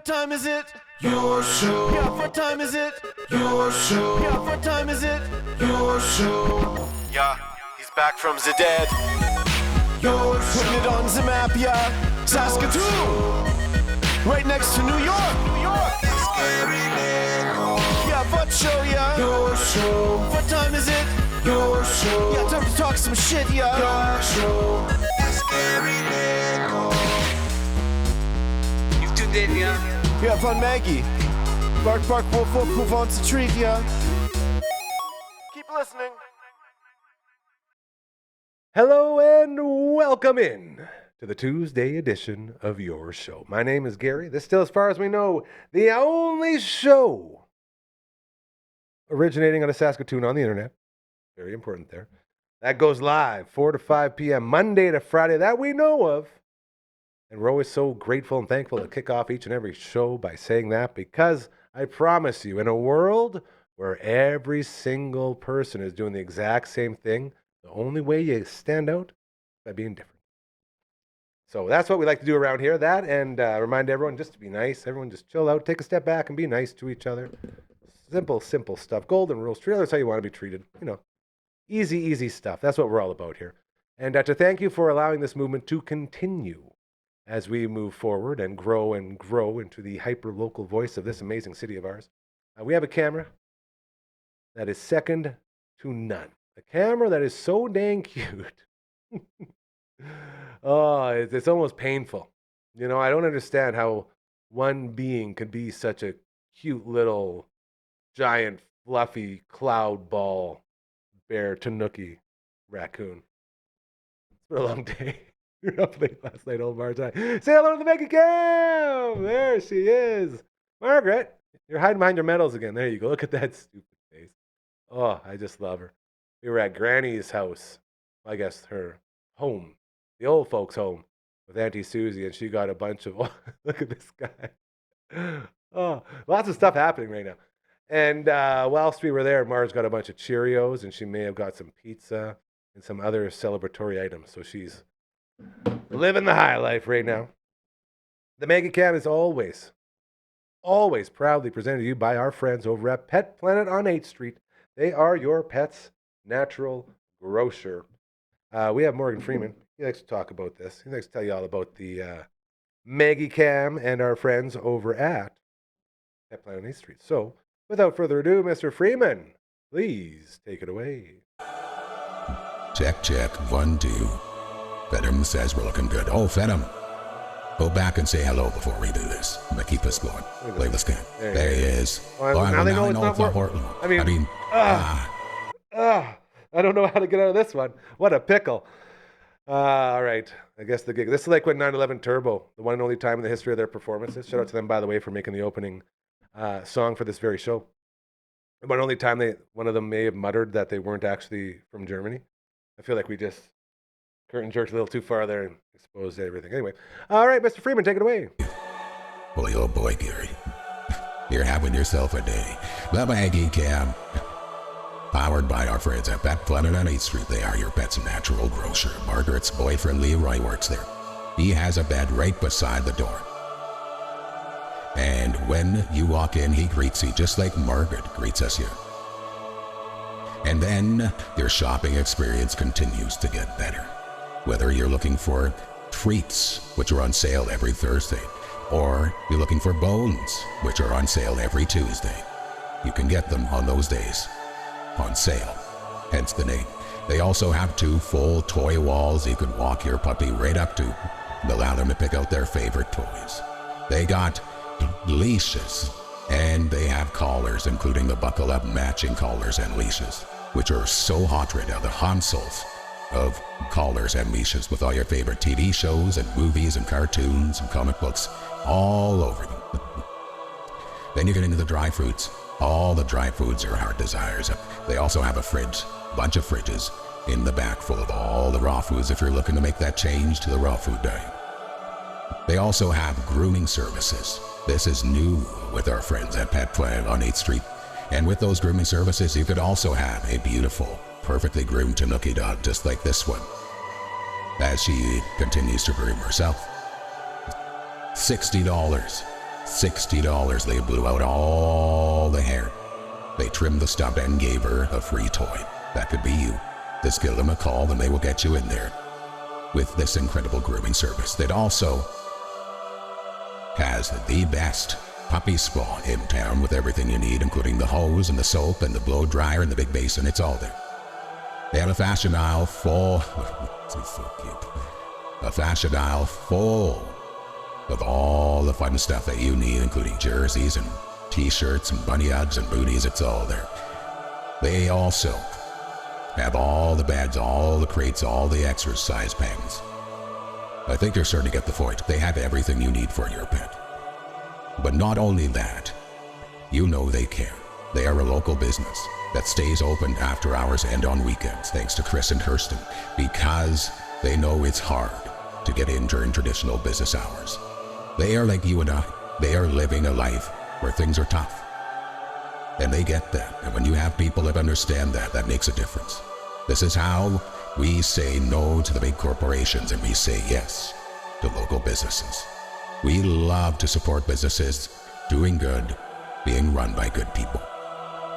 What time is it? Your show. Yeah, what time is it? Your show. Yeah, what time is it? Your show. Yeah, he's back from the dead. Your show. Putting it on the map, yeah. Saskatoon. Right next to New York. New York. Yeah, what show, yeah? Your show. What time is it? Your show. Yeah, time to talk some shit, yeah. Your show. You've tuned in, yeah? Yeah, von Maggie. Bark, bark, wolf, wolf, who wants a treat, yeah? Keep listening. Hello and welcome in to the Tuesday edition of Your Show. My name is Gary. This still, as far as we know, the only show originating out of Saskatoon on the internet. Very important there. That goes live 4 to 5 p.m. Monday to Friday that we know of. And we're always so grateful and thankful to kick off each and every show by saying that, because I promise you, in a world where every single person is doing the exact same thing, the only way you stand out is by being different. So that's what we like to do around here. That and remind everyone just to be nice. Everyone just chill out, take a step back and be nice to each other. Simple stuff. Golden rules. Treat others how you want to be treated. You know, easy stuff. That's what we're all about here. And to thank you for allowing this movement to continue as we move forward and grow into the hyper-local voice of this amazing city of ours. We have a camera that is second to none. A camera that is so dang cute. Oh, it's almost painful. You know, I don't understand how one being could be such a cute little giant fluffy cloud ball bear tanuki raccoon. It's been a long day. We were up late last night, old Marge. Say hello to the Mega Cam! There she is. Margaret, you're hiding behind your medals again. There you go. Look at that stupid face. Oh, I just love her. We were at Granny's house. I guess her home. The old folks' home with Auntie Susie, and she got a bunch of... Oh, look at this guy. Oh, lots of stuff happening right now. And whilst we were there, Marge got a bunch of Cheerios, and she may have got some pizza and some other celebratory items. So she's living the high life right now. The Mega Cam is always proudly presented to you by our friends over at Pet Planet on 8th Street. They are your pet's natural grocer. We have Morgan Freeman. He likes to talk about this. He likes to tell you all about the Mega Cam and our friends over at Pet Planet on 8th Street. So, without further ado, Mr. Freeman, please take it away. Check, 1, 2. Venom says we're looking good. Oh, Venom. Go back and say hello before we do this. I'm going to keep this going. Play the scan. There he is. Well, now they know it's not working. I don't know how to get out of this one. What a pickle. All right. I guess the gig. This is like when 9/11 Turbo, the one and only time in the history of their performances. Shout out to them, by the way, for making the opening song for this very show. The one and only time one of them may have muttered that they weren't actually from Germany. I feel like we just curtain jerked a little too far there and exposed everything. Anyway, all right, Mr. Freeman, take it away. Boy, oh boy, Gary. You're having yourself a day. The Maggie Cam. Powered by our friends at Pet Planet on 8th Street. They are your pet's natural grocer. Margaret's boyfriend, Leroy, works there. He has a bed right beside the door. And when you walk in, he greets you just like Margaret greets us here. And then your shopping experience continues to get better. Whether you're looking for treats, which are on sale every Thursday, or you're looking for bones, which are on sale every Tuesday, you can get them on those days on sale, hence the name. They also have 2 full toy walls you can walk your puppy right up to and allow them to pick out their favorite toys. They got leashes, and they have collars, including the buckle up matching collars and leashes, which are so hot right now. The consoles of collars and leashes with all your favorite TV shows and movies and cartoons and comic books all over them. Then you get into the dry fruits. All the dry foods are our desires. They also have a bunch of fridges in the back full of all the raw foods if you're looking to make that change to the raw food diet. They also have grooming services. This is new with our friends at Pet Planet on 8th Street. And with those grooming services, you could also have a beautiful, perfectly groomed Tanuki dog just like this one, as she continues to groom herself. $60 $60, they blew out all the hair. They trimmed the stump and gave her a free toy. That could be you. Just give them a call and they will get you in there with this incredible grooming service that also has the best puppy spa in town with everything you need, including the hose and the soap and the blow dryer and the big basin. It's all there. They have a fashion aisle full. It's so cute. A fashion aisle full of all the fun stuff that you need, including jerseys and t-shirts and bunny hugs and booties. It's all there. They also have all the beds, all the crates, all the exercise pens. I think you're starting to get the point. They have everything you need for your pet. But not only that, you know they care. They are a local business that stays open after hours and on weekends, thanks to Chris and Kirsten, because they know it's hard to get in during traditional business hours. They are like you and I. They are living a life where things are tough. And they get that. And when you have people that understand that, that makes a difference. This is how we say no to the big corporations and we say yes to local businesses. We love to support businesses doing good, being run by good people.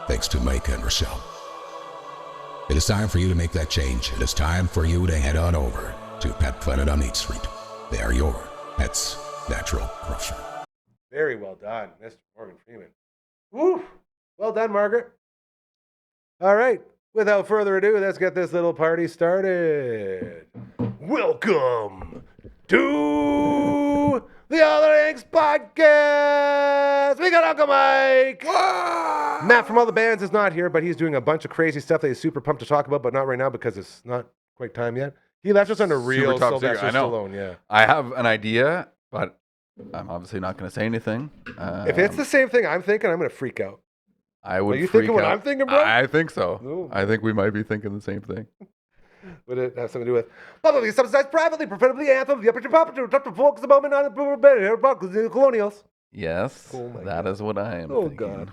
Thanks to Mike and Rochelle. It is time for you to make that change. It is time for you to head on over to Pet Planet on 8th Street. They are your pet's natural grocer. Very well done, Mr. Morgan Freeman. Woo! Well done, Margaret. All right. Without further ado, let's get this little party started. Welcome to the All the Eggs Podcast. We got Uncle Mike. Matt from All the Bands is not here, but he's doing a bunch of crazy stuff that he's super pumped to talk about, but not right now because it's not quite time yet. He left us on a real Sylvester Stallone. Yeah. I have an idea, but I'm obviously not going to say anything. If it's the same thing I'm thinking, I'm going to freak out. I would. Are you freak thinking what out. I'm thinking, bro? I think so. Ooh. I think we might be thinking the same thing. Would it have something to do with publicly subsidized privately, preferably anthem, the upper to talk to folks the moment on the colonials? Yes, that is what I am. Oh, thinking. God.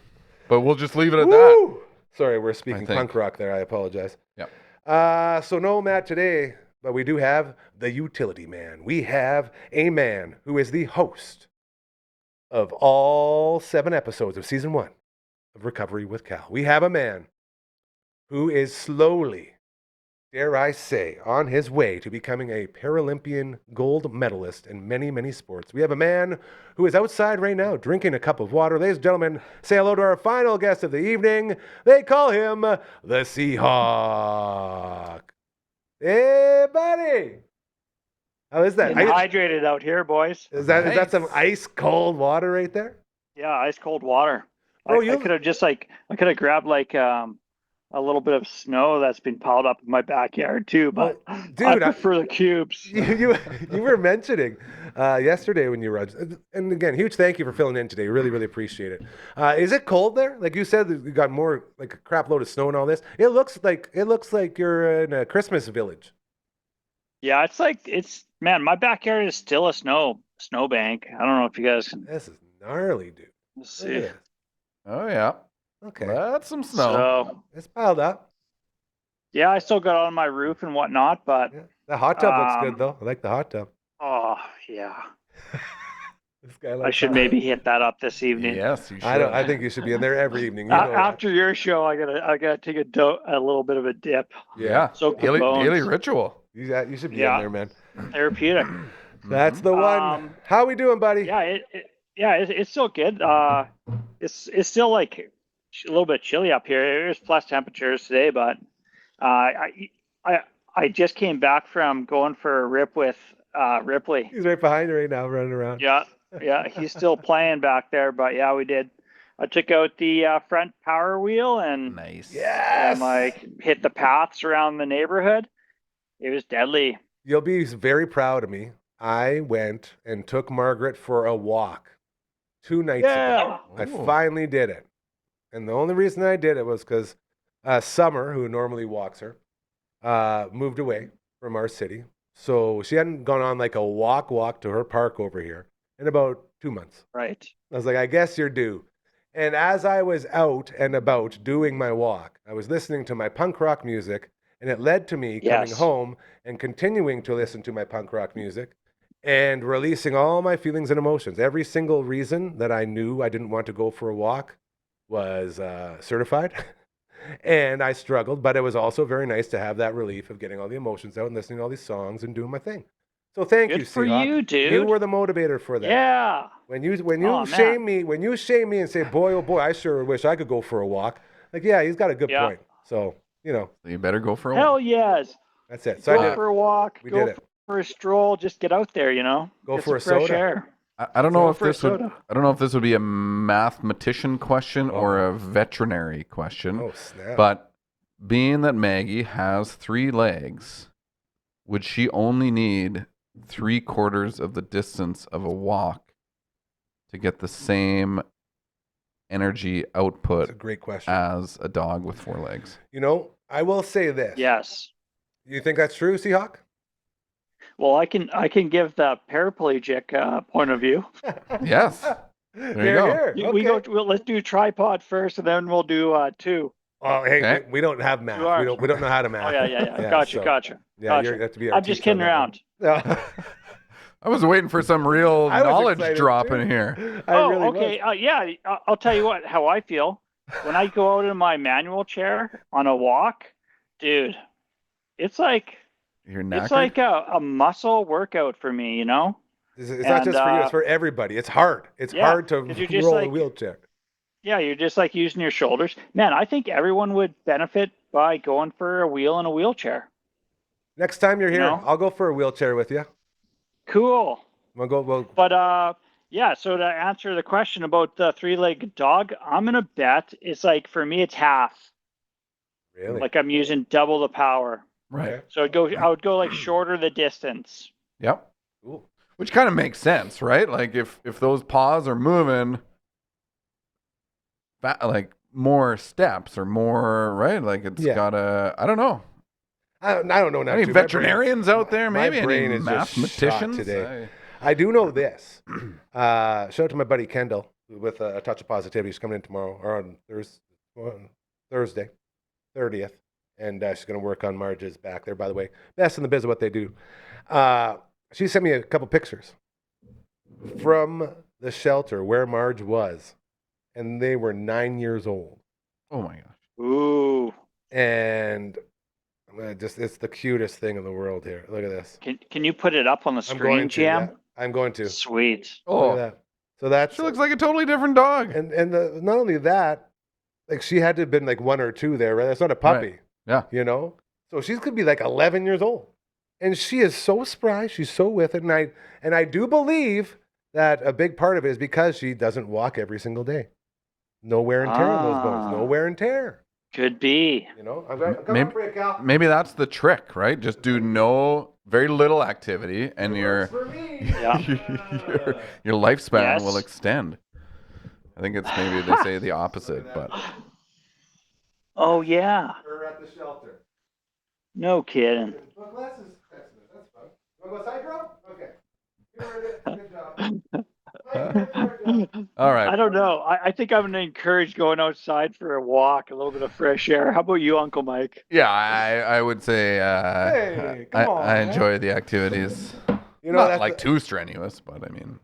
But we'll just leave it at that. Sorry, we're speaking punk rock there. I apologize. Yeah. So no Matt today, but we do have the utility man. We have a man who is the host of all 7 episodes of season 1 of Recovery with Cal. We have a man who is slowly, dare I say, on his way to becoming a Paralympian gold medalist in many, many sports. We have a man who is outside right now drinking a cup of water. Ladies and gentlemen, say hello to our final guest of the evening. They call him the Seahawk. Hey, buddy. How is that? Hydrated out here, boys. Is that some ice cold water right there? Yeah, ice cold water. Oh, I could have grabbed a little bit of snow that's been piled up in my backyard too, but dude, I prefer the cubes. You were mentioning yesterday when you were, and again, huge thank you for filling in today. Really, really appreciate it. Is it cold there? Like you said, you got more like a crap load of snow and all this. It looks like you're in a Christmas village. Yeah, man, my backyard is still a snowbank. I don't know if you guys can. This is gnarly, dude. Let's see. Oh yeah. Okay. That's some snow. So, it's piled up. yeah, I still got on my roof and whatnot, but Yeah. The hot tub looks good though. I like the hot tub. oh yeah, This guy I should maybe hit that up this evening. Yes, you should. I think you should be in there every evening. You know that. After your show, I gotta take a little bit of a dip. Yeah. So Daily ritual. You should be in there, man. Therapeutic. That's the one. How we doing, buddy? Yeah, it's still good. It's still like a little bit chilly up here. It was plus temperatures today, but I just came back from going for a rip with Ripley. He's right behind you right now, running around. Yeah, he's still playing back there, but yeah, we did. I took out the front power wheel and Nice. Yes. Hit the paths around the neighborhood. It was deadly. You'll be very proud of me. I went and took Margaret for a walk 2 nights ago. I finally did it. And the only reason I did it was because Summer, who normally walks her, moved away from our city. So she hadn't gone on like a walk to her park over here in about 2 months. Right. I was like, I guess you're due. And as I was out and about doing my walk, I was listening to my punk rock music, and it led to me coming home and continuing to listen to my punk rock music and releasing all my feelings and emotions. Every single reason that I knew I didn't want to go for a walk was certified. And I struggled, but it was also very nice to have that relief of getting all the emotions out and listening to all these songs and doing my thing. So thank Good you, for Seahawk. you, dude. You were the motivator for that. Yeah. When you Oh, shame man. me and say, boy, oh boy, I sure wish I could go for a walk. Like, yeah, he's got a good Yeah. point. So, You better go for a walk. Hell yes. that's it. So I Go did. for a walk. We Go did it. for a stroll. Just get out there, Go Get for a some fresh soda. air. I don't know Go if for a this would. soda. I don't know if this would be a mathematician question or a veterinary question. Oh, snap. But being that Maggie has 3 legs, would she only need 3/4 of the distance of a walk to get the same energy That's output a great question. as a dog with 4 legs? I will say this. Yes. You think that's true, Seahawk? Well, I can give the paraplegic point of view. Yes. There you go. Here. We Okay. let's do tripod first, and then we'll do 2. Oh, hey, Okay. we don't have math. 2 hours. We don't know how to math. Oh yeah. Gotcha. Yeah, you Gotcha. have to be our I'm just teacher on kidding that around. one. I was waiting for some real I was knowledge excited, drop too. in here. I really okay. was. Yeah. I'll tell you how I feel when I go out in my manual chair on a walk, dude. It's like You're knackered? it's like a muscle workout for me, It's not just for you; it's for everybody. It's hard. It's yeah, hard to 'cause you're just roll a like- wheelchair. Yeah, you're just like using your shoulders. Man, I think everyone would benefit by going for a wheel in a wheelchair. Next time you're here, know? I'll go for a wheelchair with you. Cool. We'll go. Well, But yeah, so to answer the question about the 3-legged dog, I'm gonna bet it's like for me it's half. really? Like I'm using double the power. Right. Okay. So I would go like shorter the distance. Yep. Cool. Which kind of makes sense, right? Like if those paws are moving, like more steps or more, right? Like it's Yeah. gotta. I don't know. I don't know now. Any too. My veterinarians out there? my Maybe brain any is just shot mathematicians today. I do know this. Shout out to my buddy Kendall with a touch of positivity. She's coming in tomorrow or on Thursday, 30th, and she's going to work on Marge's back there. By the way, best in the biz of what they do. She sent me a couple pictures from the shelter where Marge was, and they were 9 years old. Oh my gosh. Ooh. And it's the cutest thing in the world here. Look at this. Can you put it up on the I'm going screen, to. Yeah, Jam? I'm going to. Sweet. Look Oh, at that. So that's she looks like a totally different dog. and not only that, like she had to have been like 1 or 2 there, right? That's not a puppy. Yeah. So she's could be like 11 years old. And she is so spry, she's so with it. And I do believe that a big part of it is because she doesn't walk every single day. No wear and tear on those bones. No wear and tear. Could be. I'm coming up for you, Cal. Maybe that's the trick, right? Just do very little activity, and your For me. Yeah. your lifespan Yes. will extend. I think it's maybe they say the opposite, but Oh yeah. Her at the shelter. No kidding. Well, glasses. That's fun. You want to go side row? Okay. You heard it. Good job. all right. I don't know. I think I'm gonna encourage going outside for a walk, a little bit of fresh air. How about you, Uncle Mike? Yeah, I would say Hey, come on, I man. enjoy the activities. You know, Not that's like too strenuous, but I mean,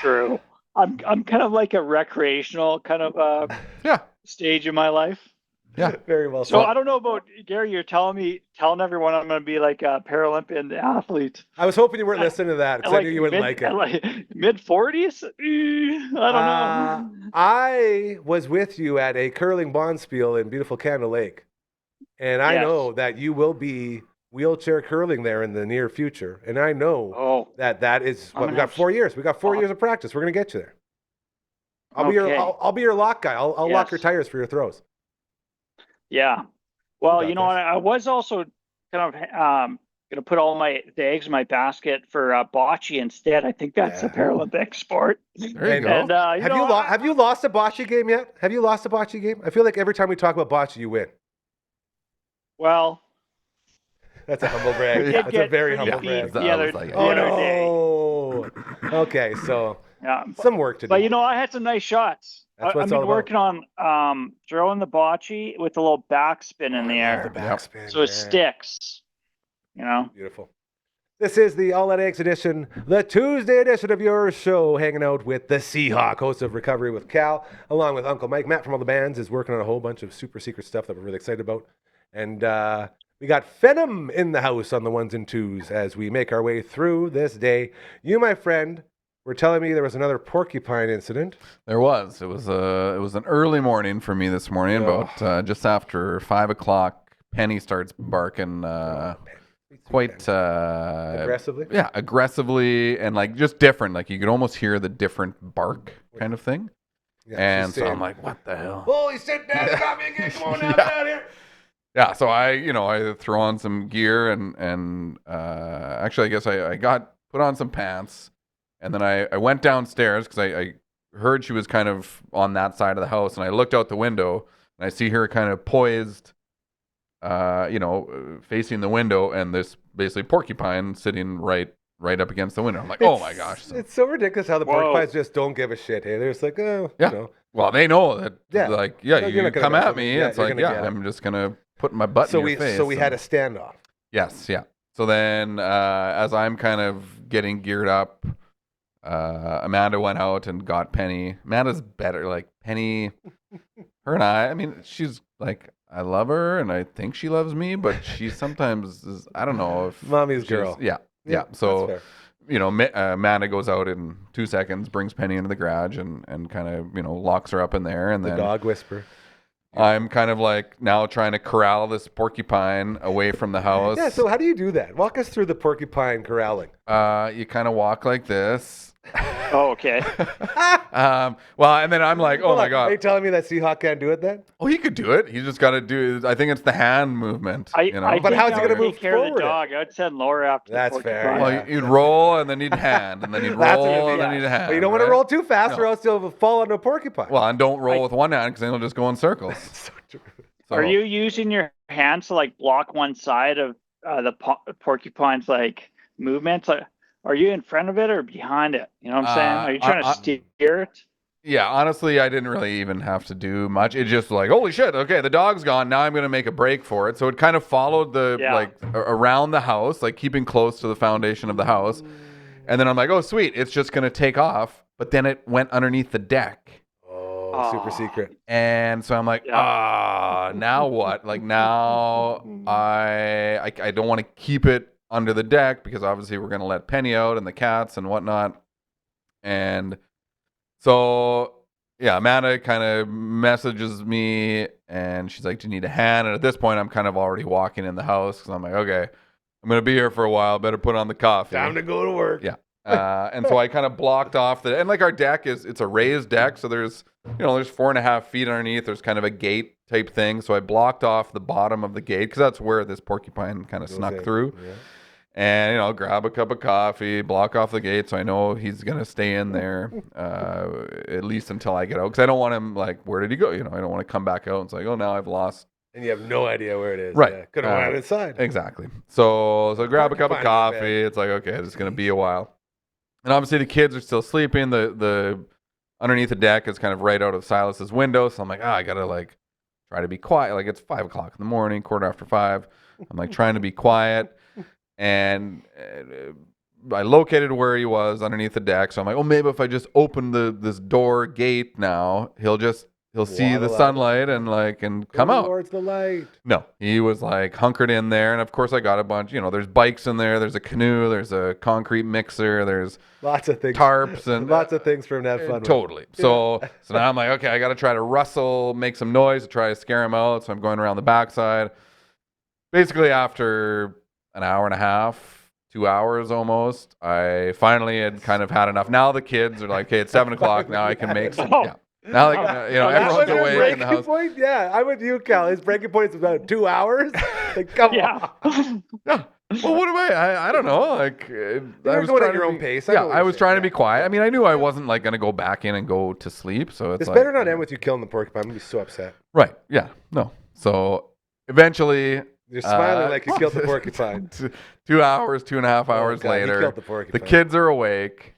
True. I'm kind of like a recreational kind of yeah, stage in my life. yeah. very well So said. I don't know about Gary. You're telling everyone I'm going to be like a Paralympian athlete. I was hoping you weren't listening to that because I knew you wouldn't like it. Mid 40s. I don't know. I was with you at a curling bonspiel in beautiful Candle Lake, and I Yes. know that you will be wheelchair curling there in the near future. And I know Oh, that is I'm what we gonna got have 4 years. We got 4 Oh. years of practice. We're gonna get you there. I'll Okay. be your lock guy. I'll lock your Yes. tires for your throws. yeah. Well, got you know, this. I was also kind of going to put all the eggs in my basket for bocce instead. I think that's a Yeah. Paralympic sport. There you And- go. And Have you lost a bocce game yet? Have you lost a bocce game? I feel like every time we talk about bocce, you win. Well, That's a humble brag. did That's a get very pretty humble beat brag. the I other, was like, the Oh other day. no. Okay, so Yeah. some work to do. But you know, I had some nice shots. That's what I've it's been all about. working on throwing the bocce with a little backspin in the I love air, the backspin, so it man. sticks. You know. Beautiful. This is the All Out Eggs edition, the Tuesday edition of your show, hanging out with the Seahawk, host of Recovery with Cal, along with Uncle Mike. Matt from all the bands is working on a whole bunch of super secret stuff that we're really excited about. And we got Phenom in the house on the ones and twos as we make our way through this day. You, my friend, were telling me there was another porcupine incident. There was. It was an early morning for me this morning, about just after 5 o'clock. Penny starts barking quite aggressively. Yeah, aggressively, and like just different. Like you could almost hear the different bark kind of thing. Yeah, And so I'm like, what the hell? Holy shit, Dad, got me again. Come on now, get out here. Yeah, so I throw on some gear and actually I guess I got put on some pants, and then I went downstairs because I heard she was kind of on that side of the house, and I looked out the window and I see her kind of poised, facing the window, and this basically porcupine sitting right up against the window. I'm like, oh my gosh! It's so ridiculous how the porcupines just don't give a shit. Hey, they're just like, oh, yeah. You know. Well, they know that. Yeah. Like, yeah, No, you come at me. Yeah, it's like, yeah, I'm just gonna put my butt in your face. So we had a standoff. Yes, yeah. So then, as I'm kind of getting geared up, Amanda went out and got Penny. Amanda's better. Like Penny, her and I mean, she's like, I love her and I think she loves me, but she sometimes is, I don't know if Mommy's girl. Yeah. So, Amanda goes out in 2 seconds, brings Penny into the garage and kind of, locks her up in there. And the then dog whisper. I'm kind of like now trying to corral this porcupine away from the house. Yeah, so how do you do that? Walk us through the porcupine corralling. You kind of walk like this. Oh, okay. Well, and then I'm like, oh my God. Are you telling me that Seahawk can't do it then? Oh, he could do it. He just got to do, I think it's the hand movement. But how's he going to move care of the forward? dog. I'd send lower after That's the fair. porcupine. Well, you'd roll and then you'd hand, and then you'd roll and then you'd hand. But you don't want to roll too fast or else you'll fall onto a porcupine. Well, and don't roll with one hand because then you'll just go in circles. So true. So, Are you using your hands to like block one side of the porcupine's like movements? Like, are you in front of it or behind it? You know what I'm saying? Are you trying to steer it? Yeah, honestly, I didn't really even have to do much. It just like, holy shit, okay, the dog's gone. Now I'm going to make a break for it. So it kind of followed around the house, like keeping close to the foundation of the house. And then I'm like, oh, sweet, it's just going to take off. But then it went underneath the deck. Super secret. And so I'm like, now what? Like now I don't want to keep it under the deck because obviously we're going to let Penny out and the cats and whatnot. And so, yeah, Amanda kind of messages me and she's like, do you need a hand? And at this point, I'm kind of already walking in the house because I'm like, okay, I'm going to be here for a while. Better put on the coffee. Time to go to work. Yeah. And so I kind of blocked off and like our deck it's a raised deck. So there's 4.5 feet underneath. There's kind of a gate type thing. So I blocked off the bottom of the gate because that's where this porcupine kind of snuck through. Yeah. And, grab a cup of coffee, block off the gate so I know he's going to stay in there at least until I get out. Because I don't want him, like, where did he go? I don't want to come back out and it's like, oh, now I've lost. And you have no idea where it is. Right. Yeah. Could have went inside. Exactly. So grab a cup of coffee. It's like, okay, it's going to be a while. And obviously the kids are still sleeping. The underneath the deck is kind of right out of Silas's window. So I'm like, I got to, like, try to be quiet. Like, it's 5 o'clock in the morning, 5:15. I'm, like, trying to be quiet. And I located where he was underneath the deck. So I'm like, oh, maybe if I just open this door gate now, he'll see the sunlight and come out. Towards the light. No, he was like hunkered in there. And of course I got a bunch, there's bikes in there. There's a canoe. There's a concrete mixer. There's lots of things. Tarps and lots of things for him to have fun totally. with. So now I'm like, okay, I got to try to rustle, make some noise to try to scare him out. So I'm going around the backside. Basically after an hour and a half, 2 hours almost, I finally had kind of had enough. Now the kids are like, hey, it's 7 o'clock. Now I can make some. Yeah. Now, everyone's awake in the house. Point? Yeah, I'm with you, Cal. His breaking point is about 2 hours. Like, come on. No. Well, what am I don't know. Like, I was going at your own pace. I was trying to be quiet. I mean, I knew I wasn't like going to go back in and go to sleep. So it's like, better not end with you killing the porcupine. I'm going to be so upset. Right. Yeah. No. So eventually. You're smiling like you killed the porcupine. 2 hours, 2.5 hours later, killed the porcupine. The kids are awake.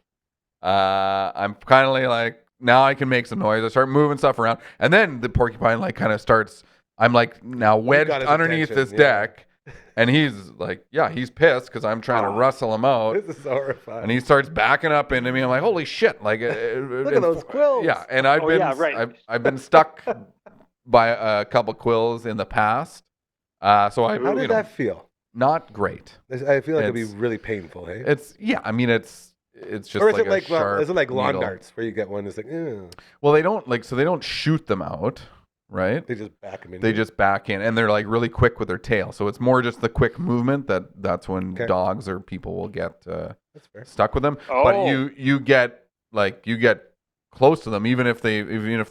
I'm finally like, now I can make some noise. I start moving stuff around. And then the porcupine like kind of starts, I'm like now wedged underneath this deck. And he's like, yeah, he's pissed because I'm trying to wrestle him out. This is horrifying. And he starts backing up into me. I'm like, holy shit! Like, Look at those quills. Yeah, and I've been, yeah, right. I've been stuck by a couple quills in the past. So I, How did that feel? Not great. I feel like it'd be really painful. Hey, it's I mean, it's just or is like it like sharp is it like lawn needle. darts where you get one? It's like, well, they don't so they don't shoot them out, right? they just back them in. They just back in, and they're like really quick with their tail. So it's more just the quick movement that's when dogs or people will get stuck with them. But you get close to them, even if they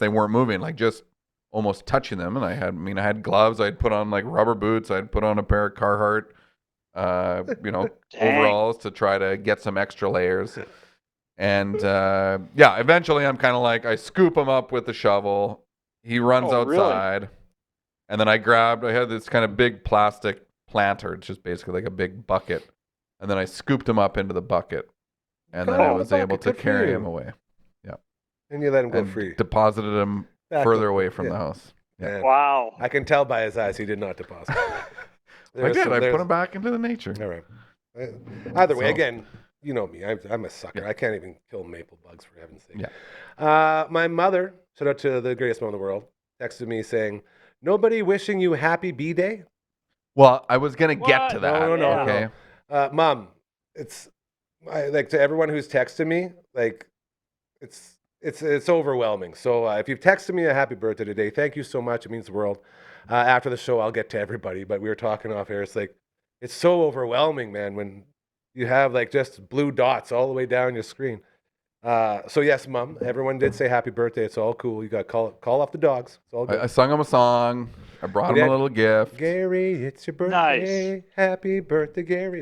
weren't moving, like just almost touching them. And I had gloves. I'd put on like rubber boots. I'd put on a pair of Carhartt, overalls to try to get some extra layers. And eventually I'm kind of like, I scoop him up with the shovel. He runs outside, really? And then I had this kind of big plastic planter. It's just basically like a big bucket. And then I scooped him up into the bucket, and then I was able to carry him away. Yeah. And you let him go free. Deposited him further away from the house. Yeah. Wow. I can tell by his eyes he did not deposit. I did. I put him back into the nature. All right. Either way, again, you know me. I'm a sucker. Yeah. I can't even kill maple bugs, for heaven's sake. Yeah. My mother, shout out to the greatest mom in the world, texted me saying, "Nobody wishing you happy B-Day?" Well, I was going to get to that. No. Okay. Mom, it's like to everyone who's texted me, like it's overwhelming. So if you've texted me a happy birthday today, thank you so much. It means the world. After the show, I'll get to everybody, but we were talking off air. It's like, it's so overwhelming, man, when you have like just blue dots all the way down your screen. So yes, Mom, everyone did say happy birthday. It's all cool. You got to call off the dogs. It's all good. I sung him a song. I brought him a little gift. Gary, it's your birthday. Nice. Happy birthday, Gary.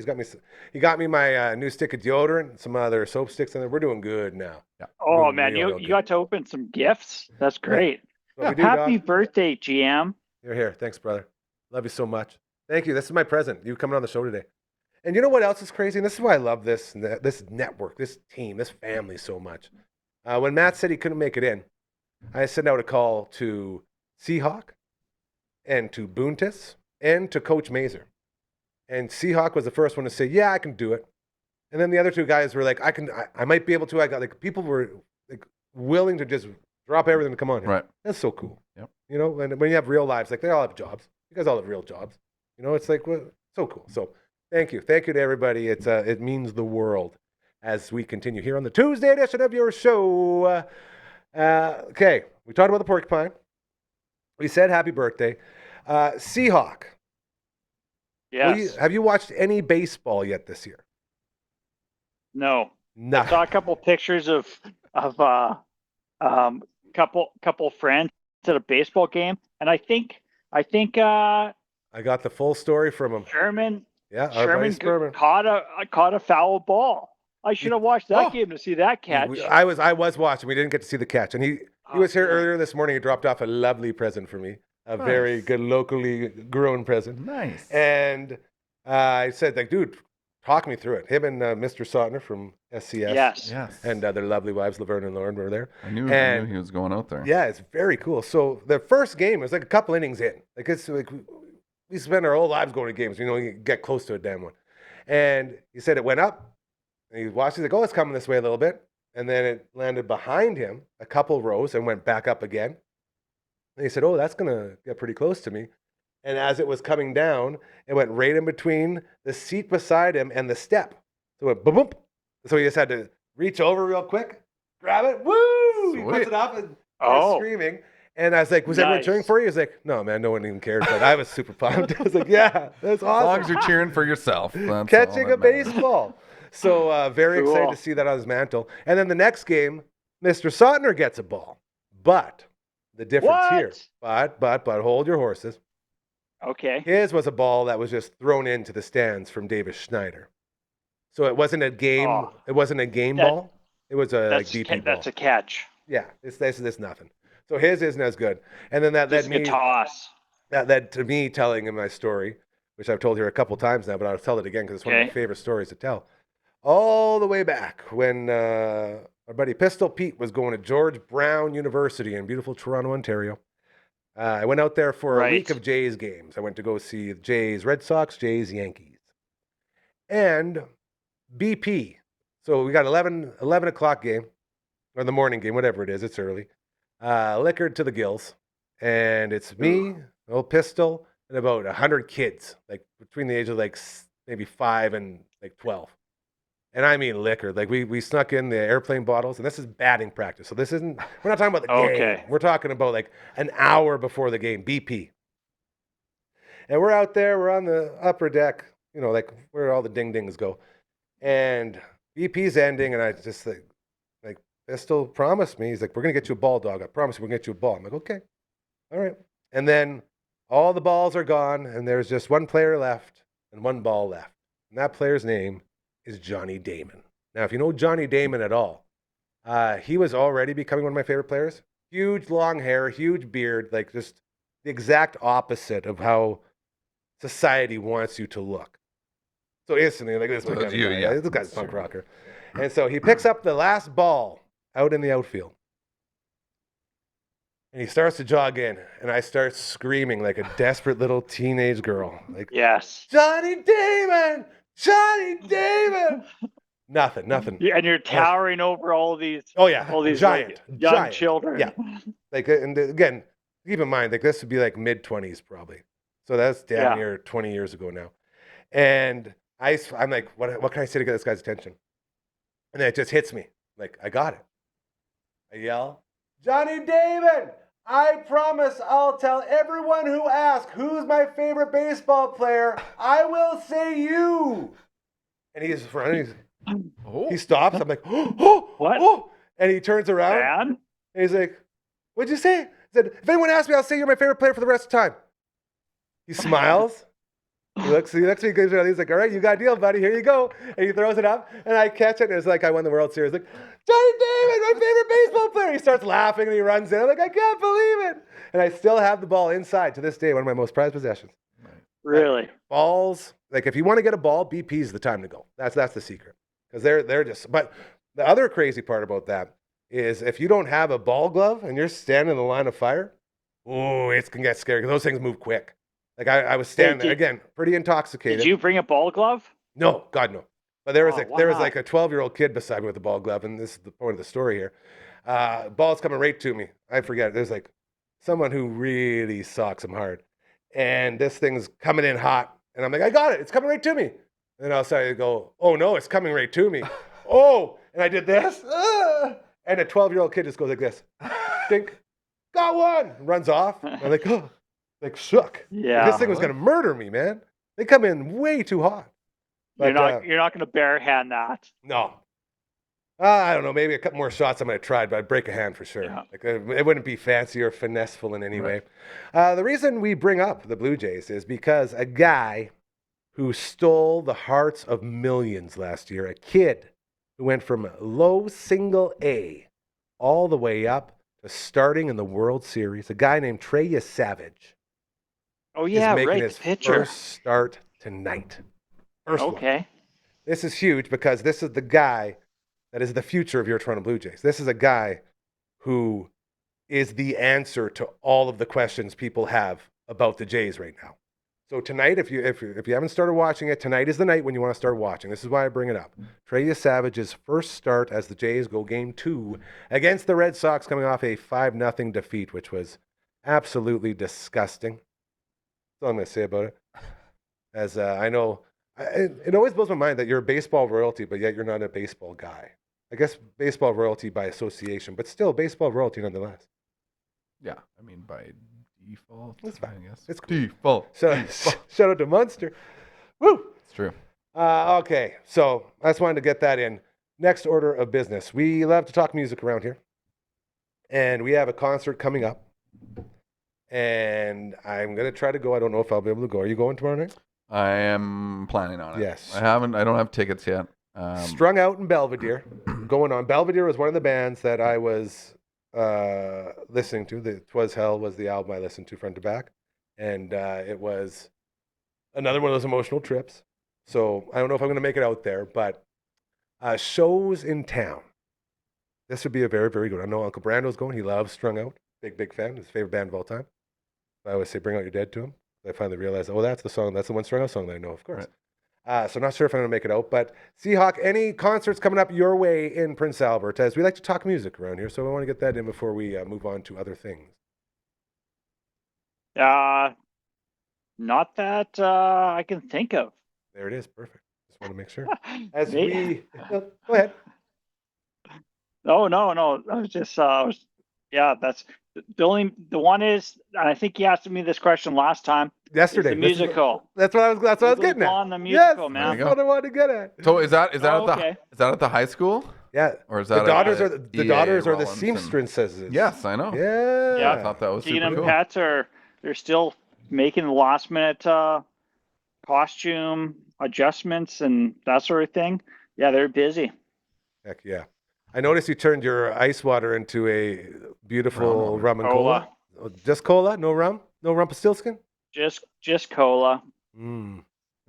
He got me my new stick of deodorant, some other soap sticks in there. We're doing good now. Yeah. Oh man, you got to open some gifts. That's great. Yeah. Happy birthday, GM. You're here. Thanks, brother. Love you so much. Thank you. This is my present. You coming on the show today. And you know what else is crazy? And this is why I love this network, this team, this family so much. When Matt said he couldn't make it in, I sent out a call to Seahawk and to Boontis and to Coach Mazer. And Seahawk was the first one to say, yeah, I can do it. And then the other two guys were like, I might be able to. I got like people were like willing to just drop everything to come on here. Right. That's so cool. Yep. You know, and when you have real lives, like they all have jobs. You guys all have real jobs. You know, it's like so cool. So thank you to everybody. It means the world as we continue here on the Tuesday edition of your show. Okay, we talked about the porcupine. We said happy birthday, Seahawk. Yes. Have you watched any baseball yet this year? No. Nah. I saw a couple pictures of couple friends at a baseball game, and I think I got the full story from him. Sherman Sherman caught a foul ball. I should have watched that game to see that catch. I was watching. We didn't get to see the catch, and he was here earlier this morning. He dropped off a lovely present for me, very good locally grown present. Nice. And I said, like, dude, talk me through it. Him and Mr. Sautner from SCS. Yes. And their lovely wives, Laverne and Lauren, were there. I knew he was going out there. Yeah, it's very cool. So the first game was like a couple innings in. Like it's like we spend our whole lives going to games. You know, you get close to a damn one. And he said it went up. And he watched. He's like, oh, it's coming this way a little bit. And then it landed behind him a couple rows and went back up again. And he said, oh, that's going to get pretty close to me. And as it was coming down, it went right in between the seat beside him and the step. So it went boom, boom. So he just had to reach over real quick, grab it. Woo! He puts it up and screaming. And I was like, was everyone cheering for you? He was like, no, man, no one even cared. But I was super pumped. I was like, yeah, that's awesome. As long as you're cheering for yourself. Catching a baseball. So very excited to see that on his mantle. And then the next game, Mr. Sautner gets a ball. But the difference here, but hold your horses. Okay. His was a ball that was just thrown into the stands from Davis Schneider. So it wasn't a game. Oh, it wasn't a game ball. It was a BP ball. That's a catch. Yeah, this nothing. So his isn't as good. And then that led me toss. That led to me telling him my story, which I've told here a couple times now, but I'll tell it again because it's one of my favorite stories to tell. All the way back when our buddy Pistol Pete was going to George Brown University in beautiful Toronto, Ontario. I went out there for a Right. week of Jays games. I went to go see Jays Red Sox, Jays Yankees, and BP. So we got 11 o'clock game, or the morning game, whatever it is. It's early. Liquored to the gills. And it's me, old pistol, and about 100 kids, like between the age of like maybe 5 and like 12. And I mean liquor. Like we snuck in the airplane bottles, and this is batting practice. So this isn't, we're not talking about the game. Okay. We're talking about like an hour before the game, BP. And we're out there, we're on the upper deck, you know, like where all the ding dings go. And BP's ending, and I just like Pistol promised me, he's like, we're going to get you a ball, dog. I promise you, we're going to get you a ball. I'm like, okay. All right. And then all the balls are gone, and there's just one player left and one ball left. And that player's name is Johnny Damon. Now, if you know Johnny Damon at all, he was already becoming one of my favorite players. Huge long hair, huge beard, like just the exact opposite of how society wants you to look. So instantly, like this, this guy's a punk rocker. And so he picks up the last ball out in the outfield. And he starts to jog in, and I start screaming like a desperate little teenage girl. Like, Yes. Johnny Damon! Johnny Damon! Nothing. Yeah, and you're towering over all these. Oh, yeah. All these Giant. like, young Giant. children. Yeah. Like, and again, keep in mind, like this would be like mid-20s probably. So that's damn near 20 years ago now. And I'm like, what can I say to get this guy's attention? And then it just hits me. Like, I got it. I yell, Johnny Damon! I promise I'll tell everyone who asks who's my favorite baseball player. I will say you. And he's running. He stops. I'm like, What? Oh. And he turns around. Man? And he's like, what'd you say? He said, if anyone asks me, I'll say you're my favorite player for the rest of the time. He smiles. He looks at me, he's like, all right, you got a deal, buddy. Here you go. And he throws it up, and I catch it, and it's like I won the World Series. Like, Johnny Damon, my favorite baseball player. He starts laughing, and he runs in. I'm like, I can't believe it. And I still have the ball inside to this day, one of my most prized possessions. Really? Balls, like if you want to get a ball, BP is the time to go. That's the secret. Because they're just, but the other crazy part about that is if you don't have a ball glove and you're standing in the line of fire, it can get scary because those things move quick. Like I was standing there, again, pretty intoxicated. Did you bring a ball glove? No, God, no. But there was like a 12-year-old kid beside me with a ball glove, and this is the point of the story here. Ball's coming right to me. I forget. There's like someone who really socks him hard. And this thing's coming in hot. And I'm like, I got it. It's coming right to me. And I'll start to go, oh, no, it's coming right to me. Oh, and I did this. And a 12-year-old kid just goes like this. Think, got one. Runs off. I'm like, oh. Like shook. Yeah. Like, this thing was going to murder me, man. They come in way too hot. But, you're not going to barehand that. No. I don't know. Maybe a couple more shots I might have tried, but I'd break a hand for sure. Yeah. Like it wouldn't be fancy or finesseful in any way. The reason we bring up the Blue Jays is because a guy who stole the hearts of millions last year, a kid who went from low single A all the way up to starting in the World Series, a guy named Trey Savage. Oh, yeah, is making his pitcher. first start tonight. First one. Okay. This is huge because this is the guy that is the future of your Toronto Blue Jays. This is a guy who is the answer to all of the questions people have about the Jays right now. So tonight, if you haven't started watching it, tonight is the night when you want to start watching. This is why I bring it up. Trey Savage's first start as the Jays go Game 2 against the Red Sox, coming off a 5-0 defeat, which was absolutely disgusting. That's all I'm going to say about it. As I know, it always blows my mind that you're a baseball royalty, but yet you're not a baseball guy. I guess baseball royalty by association, but still baseball royalty nonetheless. Yeah, I mean by default. That's fine. I guess. It's cool. Default. Shout out to Munster. Woo! It's true. Okay, so I just wanted to get that in. Next order of business. We love to talk music around here. And we have a concert coming up. And I'm going to try to go. I don't know if I'll be able to go. Are you going tomorrow night? I am planning on it. Yes. I don't have tickets yet. Strung Out in Belvedere. Going on. Belvedere was one of the bands that I was listening to. The 'Twas Hell was the album I listened to front to back. And it was another one of those emotional trips. So I don't know if I'm going to make it out there, but shows in town. This would be a very, very good. I know Uncle Brando's going. He loves Strung Out. Big fan. His favorite band of all time. I always say Bring Out Your Dead to him. I finally realized, oh, that's the song. That's the One Strung Out song that I know, of course. So I'm not sure if I'm going to make it out. But Seahawk, any concerts coming up your way in Prince Albert? As we like to talk music around here, so I want to get that in before we move on to other things. Not that I can think of. There it is. Perfect. Just want to make sure. Go ahead. Oh, no. I was just, that's the one is, and I think you asked me this question last time. Yesterday. The musical. That's what I was getting at. On the musical, man. That's what I wanted to get at. So is that at the high school? Yeah. Or is that the daughters are the seamstresses? Yes, I know. Yeah. I thought that was Dean super and cool. Pets they're still making the last minute costume adjustments and that sort of thing. Yeah, they're busy. Heck yeah. I noticed you turned your ice water into a beautiful rum and cola. Just cola? No rum? No Rumpelstiltskin? Just cola.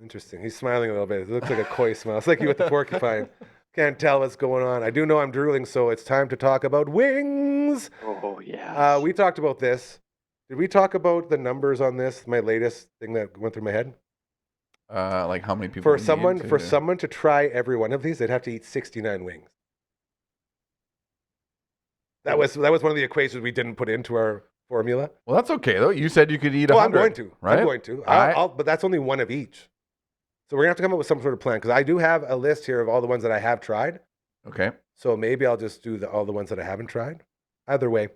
Interesting. He's smiling a little bit. It looks like a coy smile. It's like you with the porcupine. Can't tell what's going on. I do know I'm drooling, so it's time to talk about wings. Oh, yeah. We talked about this. Did we talk about the numbers on this? My latest thing that went through my head? Like how many people? For someone to try every one of these, they'd have to eat 69 wings. That was one of the equations we didn't put into our formula. Well, that's okay though. You said you could eat 100. I'm going to. Right? I'm going to. But that's only one of each. So we're gonna have to come up with some sort of plan because I do have a list here of all the ones that I have tried. Okay. So maybe I'll just do all the ones that I haven't tried. Either way,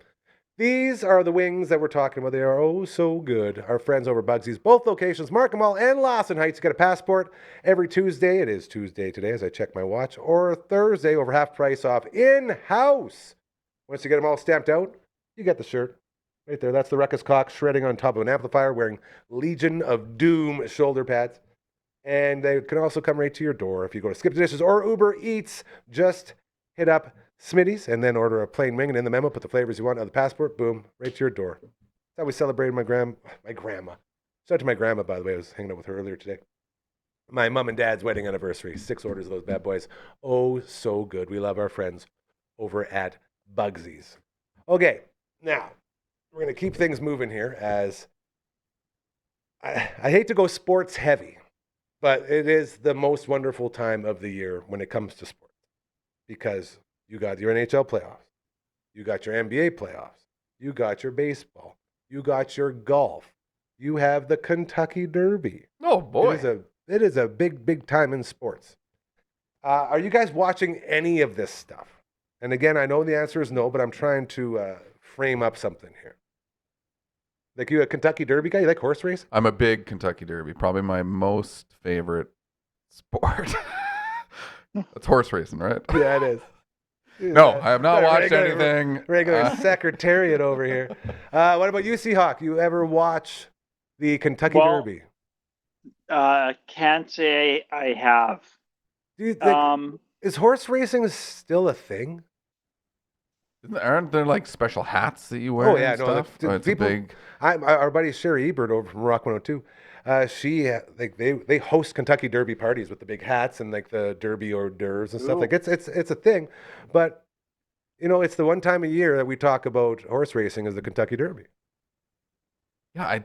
these are the wings that we're talking about. They are oh so good. Our friends over Bugsy's, both locations, Markham Mall and Lawson Heights. You get a passport every Tuesday. It is Tuesday today as I check my watch, or Thursday over half price off in-house. Once you get them all stamped out, you get the shirt. Right there, that's the Ruckus Cock shredding on top of an amplifier wearing Legion of Doom shoulder pads. And they can also come right to your door. If you go to Skip the Dishes or Uber Eats, just hit up Smitty's and then order a plain wing. And in the memo, put the flavors you want on the passport. Boom, right to your door. That's how we celebrated my grandma. Shout out to my grandma, by the way. I was hanging out with her earlier today. My mom and dad's wedding anniversary. 6 orders of those bad boys. Oh, so good. We love our friends over at Bugsy's. Okay, now we're going to keep things moving here as I hate to go sports heavy, but it is the most wonderful time of the year when it comes to sports because you got your NHL playoffs, you got your NBA playoffs, you got your baseball, you got your golf, you have the Kentucky Derby. Oh boy. It is a big time in sports. Are you guys watching any of this stuff? And again, I know the answer is no, but I'm trying to frame up something here. Like you a Kentucky Derby guy? You like horse race? I'm a big Kentucky Derby. Probably my most favorite sport. That's horse racing, right? Yeah, it is. No, I have not watched anything. Regular secretariat over here. What about you, Seahawk? You ever watch the Kentucky Derby? Can't say I have. Do you think, is horse racing still a thing? Aren't there like special hats that you wear? Oh yeah, and stuff? It's people. A big... Our buddy Sherry Ebert over from Rock 102. They host Kentucky Derby parties with the big hats and like the Derby hors d'oeuvres and stuff. Ooh. Like it's a thing, but it's the one time a year that we talk about horse racing is the Kentucky Derby. Yeah,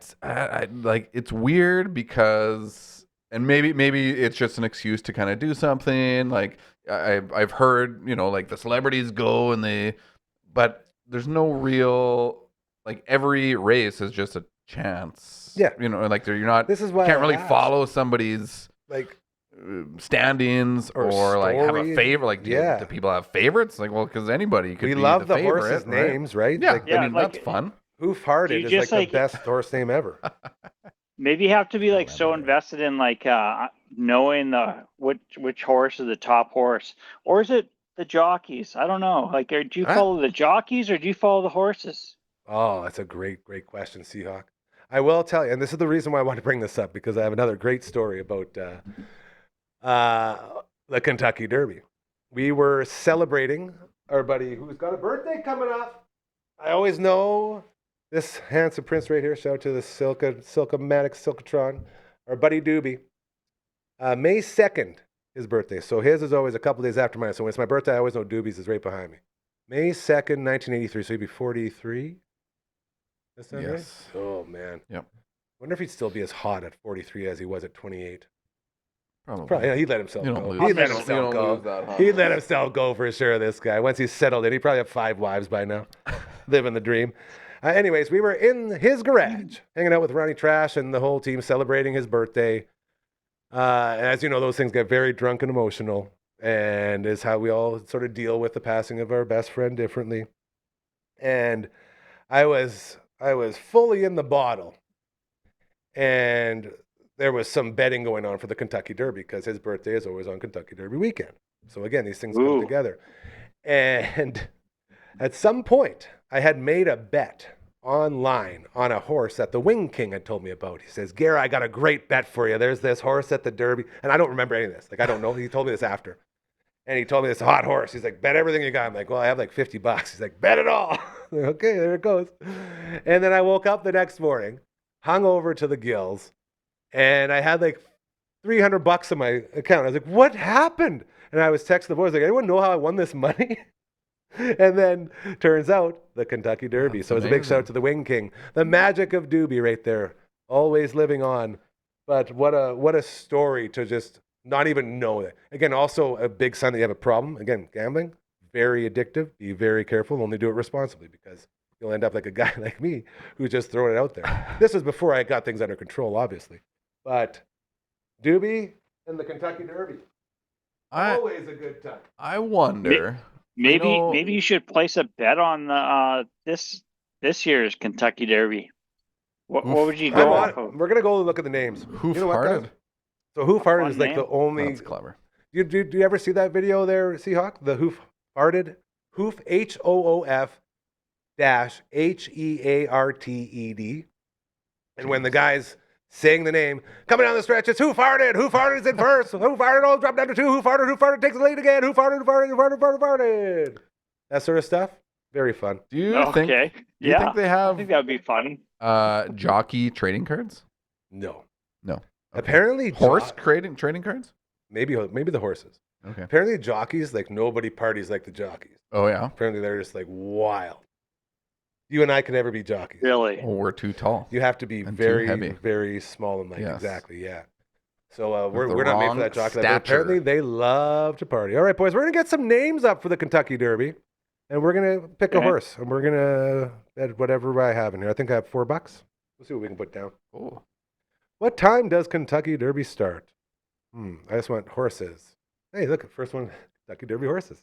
it's weird because, and maybe it's just an excuse to kind of do something. Like I've heard, like the celebrities go but there's no real, like every race is just a chance. Yeah. Like you're not. This is why can't I really asked. follow somebody's Like stand-ins or like have a stories. favorite. Like do people have favorites? Like, well, because anybody could. we be love the the favorite, horses' right? names, right? Yeah, Like, I mean that's fun. Hoof Hearted You is just, like the best horse name ever. Maybe you have to be like so invested in like knowing which horse is the top horse, or is it the jockeys? I don't know. Like, do you follow the jockeys or do you follow the horses? Oh, that's a great question, Seahawk. I will tell you, and this is the reason why I want to bring this up, because I have another great story about the Kentucky Derby. We were celebrating our buddy who's got a birthday coming up. I always know this handsome prince right here. Shout out to the Silkomatic Silkatron, our buddy Doobie. May 2nd, his birthday. So his is always a couple days after mine. So when it's my birthday, I always know Doobie's is right behind me. May 2nd, 1983. So he'd be 43. That sound right? Yes. Oh, man. Yep. Wonder if he'd still be as hot at 43 as he was at 28. Probably. Probably, yeah, he'd let himself You don't go. lose. He'd let You himself don't go. lose that hot. He'd let himself go for sure, this guy. Once he's settled in, he'd probably have 5 wives by now. Living the dream. Anyways, we were in his garage, hanging out with Ronnie Trash and the whole team, celebrating his birthday. And as you know, those things get very drunk and emotional, and is how we all sort of deal with the passing of our best friend differently. And I was fully in the bottle, and there was some betting going on for the Kentucky Derby because his birthday is always on Kentucky Derby weekend. So again, these things come together. And at some point, I had made a bet online on a horse that the Wing King had told me about. He says, Gary, I got a great bet for you. There's this horse at the Derby. And I don't remember any of this. Like, I don't know. He told me this after. And he told me this hot horse. He's like, bet everything you got. I'm like, well, I have like $50. He's like, bet it all. Like, okay, there it goes. And then I woke up the next morning, hung over to the gills, and I had like $300 in my account. I was like, what happened? And I was texting the boys, like, anyone know how I won this money? And then turns out the Kentucky Derby. That's so it's a big shout out to the Wing King. The magic of Doobie right there, always living on. But what a story to just not even know that. Again, also a big sign that you have a problem. Again, gambling, very addictive. Be very careful. Only do it responsibly because you'll end up like a guy like me who's just throwing it out there. This was before I got things under control, obviously. But Doobie and the Kentucky Derby, always a good time. I wonder. Maybe you should place a bet on this year's Kentucky Derby. What would you go off of? We're gonna go look at the names. Hoof You know what, Hearted. guys? So Hoof Hearted is like name. the only. That's clever. Do you ever see that video there, Seahawk? The Hoof Hearted, Hoof HOOF dash HEARTED, and when the guys saying the name coming down the stretch, it's Hoof Hearted. Hoof Hearted is in first. Hoof Hearted all drop down to 2. Hoof Hearted takes the lead again. Hoof Hearted, Hoof Hearted, Hoof Hearted, Hoof Hearted. That sort of stuff. Very fun. Do you Okay. think? Do you think they I have think that would be fun. jockey trading cards? No. No. Okay. Apparently, Horse trading cards? maybe the horses. Okay. Apparently, jockeys, like nobody parties like the jockeys. Oh yeah. Apparently, they're just like wild. You and I can never be jockeys. Really? Oh, we're too tall. You have to be And too very, heavy. very small and light. Yes. Exactly, yeah. So With the we're not made for wrong that jockey. But stature. apparently, they love to party. All right, boys, we're going to get some names up for the Kentucky Derby. And we're going to pick a Okay. horse. And we're going to bet whatever I have in here. I think I have $4. We'll see what we can put down. Oh. What time does Kentucky Derby start? I just want horses. Hey, look, first one, Kentucky Derby horses.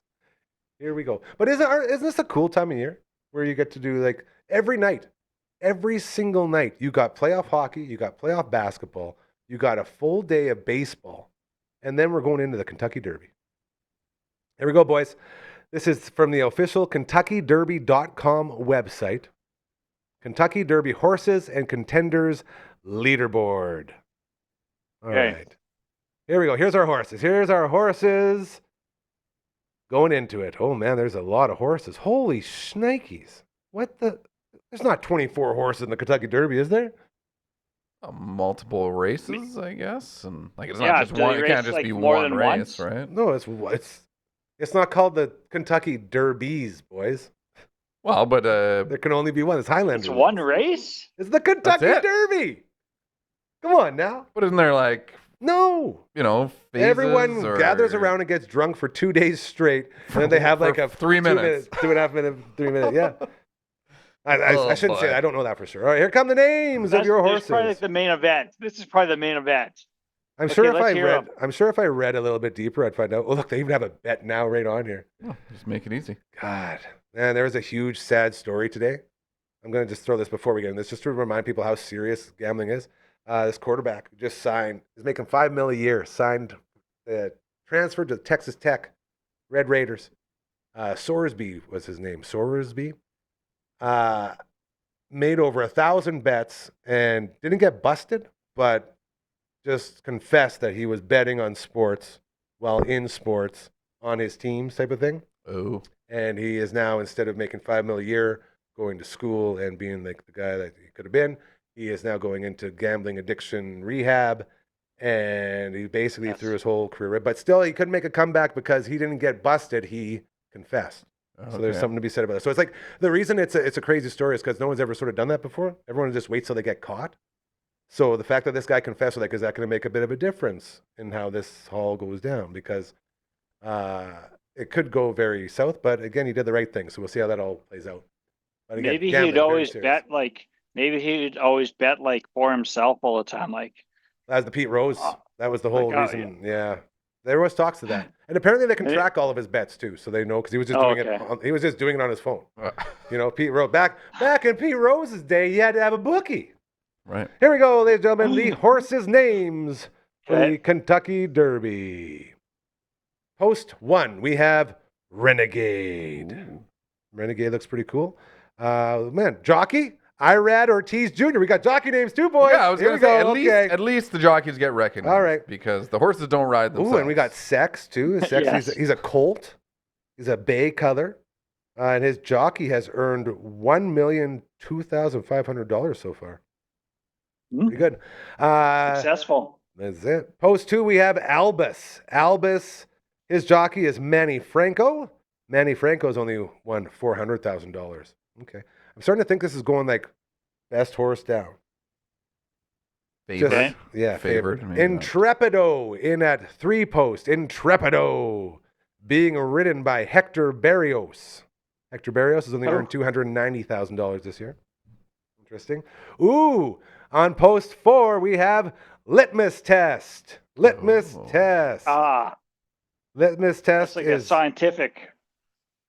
Here we go. But isn't this a cool time of year where you get to do like every night, every single night, you got playoff hockey, you got playoff basketball, you got a full day of baseball, and then we're going into the Kentucky Derby. Here we go, boys. This is from the official KentuckyDerby.com website. Kentucky Derby horses and contenders leaderboard. All Okay. right. Here we go. Here's our horses. Going into it. Oh, man, there's a lot of horses. Holy shnikes. What the? There's not 24 horses in the Kentucky Derby, is there? Multiple races, I guess, and like it's Yeah, not just do one. they It can't race, just like, be more one than race, once? right? No, it's not called the Kentucky Derbies, boys. Well, but There can only be one. It's Highlander. It's one race? It's the Kentucky it? Derby. Come on now. but isn't there like No. phases Everyone or- gathers around and gets drunk for 2 days straight, and then they have like for a 3 minutes. 2.5 minute, 3 minute. Yeah. I shouldn't say boy. that. I don't know that for sure. All right, here come the names of your This is horses. probably like the main event. This is probably the main event. I'm Okay, sure if let's I hear read, 'em. I'm sure if I read a little bit deeper, I'd find out. Oh, look, they even have a bet now right on here. Oh, just make it easy. God, man, there was a huge sad story today. I'm gonna just throw this before we get in this, just to remind people how serious gambling is. This quarterback who just signed, is making $5 million a year. Signed, transferred to Texas Tech, Red Raiders. Sorsby was his name. Sorsby. Made over 1,000 bets and didn't get busted, but just confessed that he was betting on sports while in sports on his teams type of thing. Oh, And he is now, instead of making $5 million a year, going to school and being like the guy that he could have been, he is now going into gambling addiction rehab. And he basically threw his whole career away. But still, he couldn't make a comeback because he didn't get busted. He confessed. So there's Okay. something to be said about it. So it's like the reason it's a crazy story is because no one's ever sort of done that before. Everyone just waits till they get caught. So the fact that this guy confessed with that, is that going to make a bit of a difference in how this all goes down? Because it could go very south, but again, he did the right thing. So we'll see how that all plays out. But again, Maybe gambling, he'd very always serious. bet like for himself all the time. Like As the Pete Rose, that was the whole like, reason. Yeah. There was talks to that, and apparently they can Maybe- track all of his bets too, so they know because he was just Oh, doing okay. it. He was just doing it on his phone. Pete Rose back in Pete Rose's day, you had to have a bookie. Right. Here we go, ladies and gentlemen. The horses' names for Okay. the Kentucky Derby. Post 1, we have Renegade. Ooh. Renegade looks pretty cool. Man, Jockey, Irad Ortiz Jr. We got jockey names too, boys. Yeah, I was Here going we to say, go. at least the jockeys get recognized. All right. Because the horses don't ride themselves. Ooh, and we got Sex too. Sex, Yes. he's a colt. He's a bay color. And his jockey has earned $1,002,500 so far. Pretty good. Successful. That's it. Post 2, we have Albus. Albus, his jockey is Manny Franco. Manny Franco's only won $400,000. Okay. I'm starting to think this is going like best horse down. Favorite. Okay. Yeah, Favored, favored. maybe not. Intrepido in at 3 post. Intrepido being ridden by Hector Barrios. Hector Barrios has only earned $290,000 this year. Interesting. Ooh, on post 4, we have Litmus Test. Litmus Oh. Test. Litmus Test That's like a is... scientific.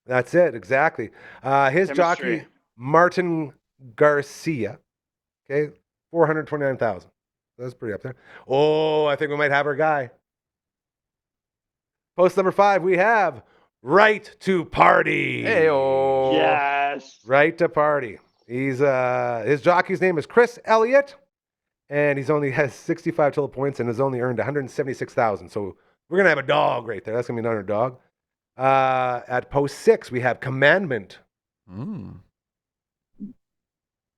That's it, exactly. His jockey, Chemistry. Martin Garcia. Okay, 429,000. That's pretty up there. Oh, I think we might have our guy. Post number 5, we have Right to Party. Hey-oh. Yes. Right to Party. He's his jockey's name is Chris Elliott, and he's only has 65 total points and has only earned 176,000. So we're gonna have a dog right there. That's gonna be another dog. At post 6, we have Commandment. Mm.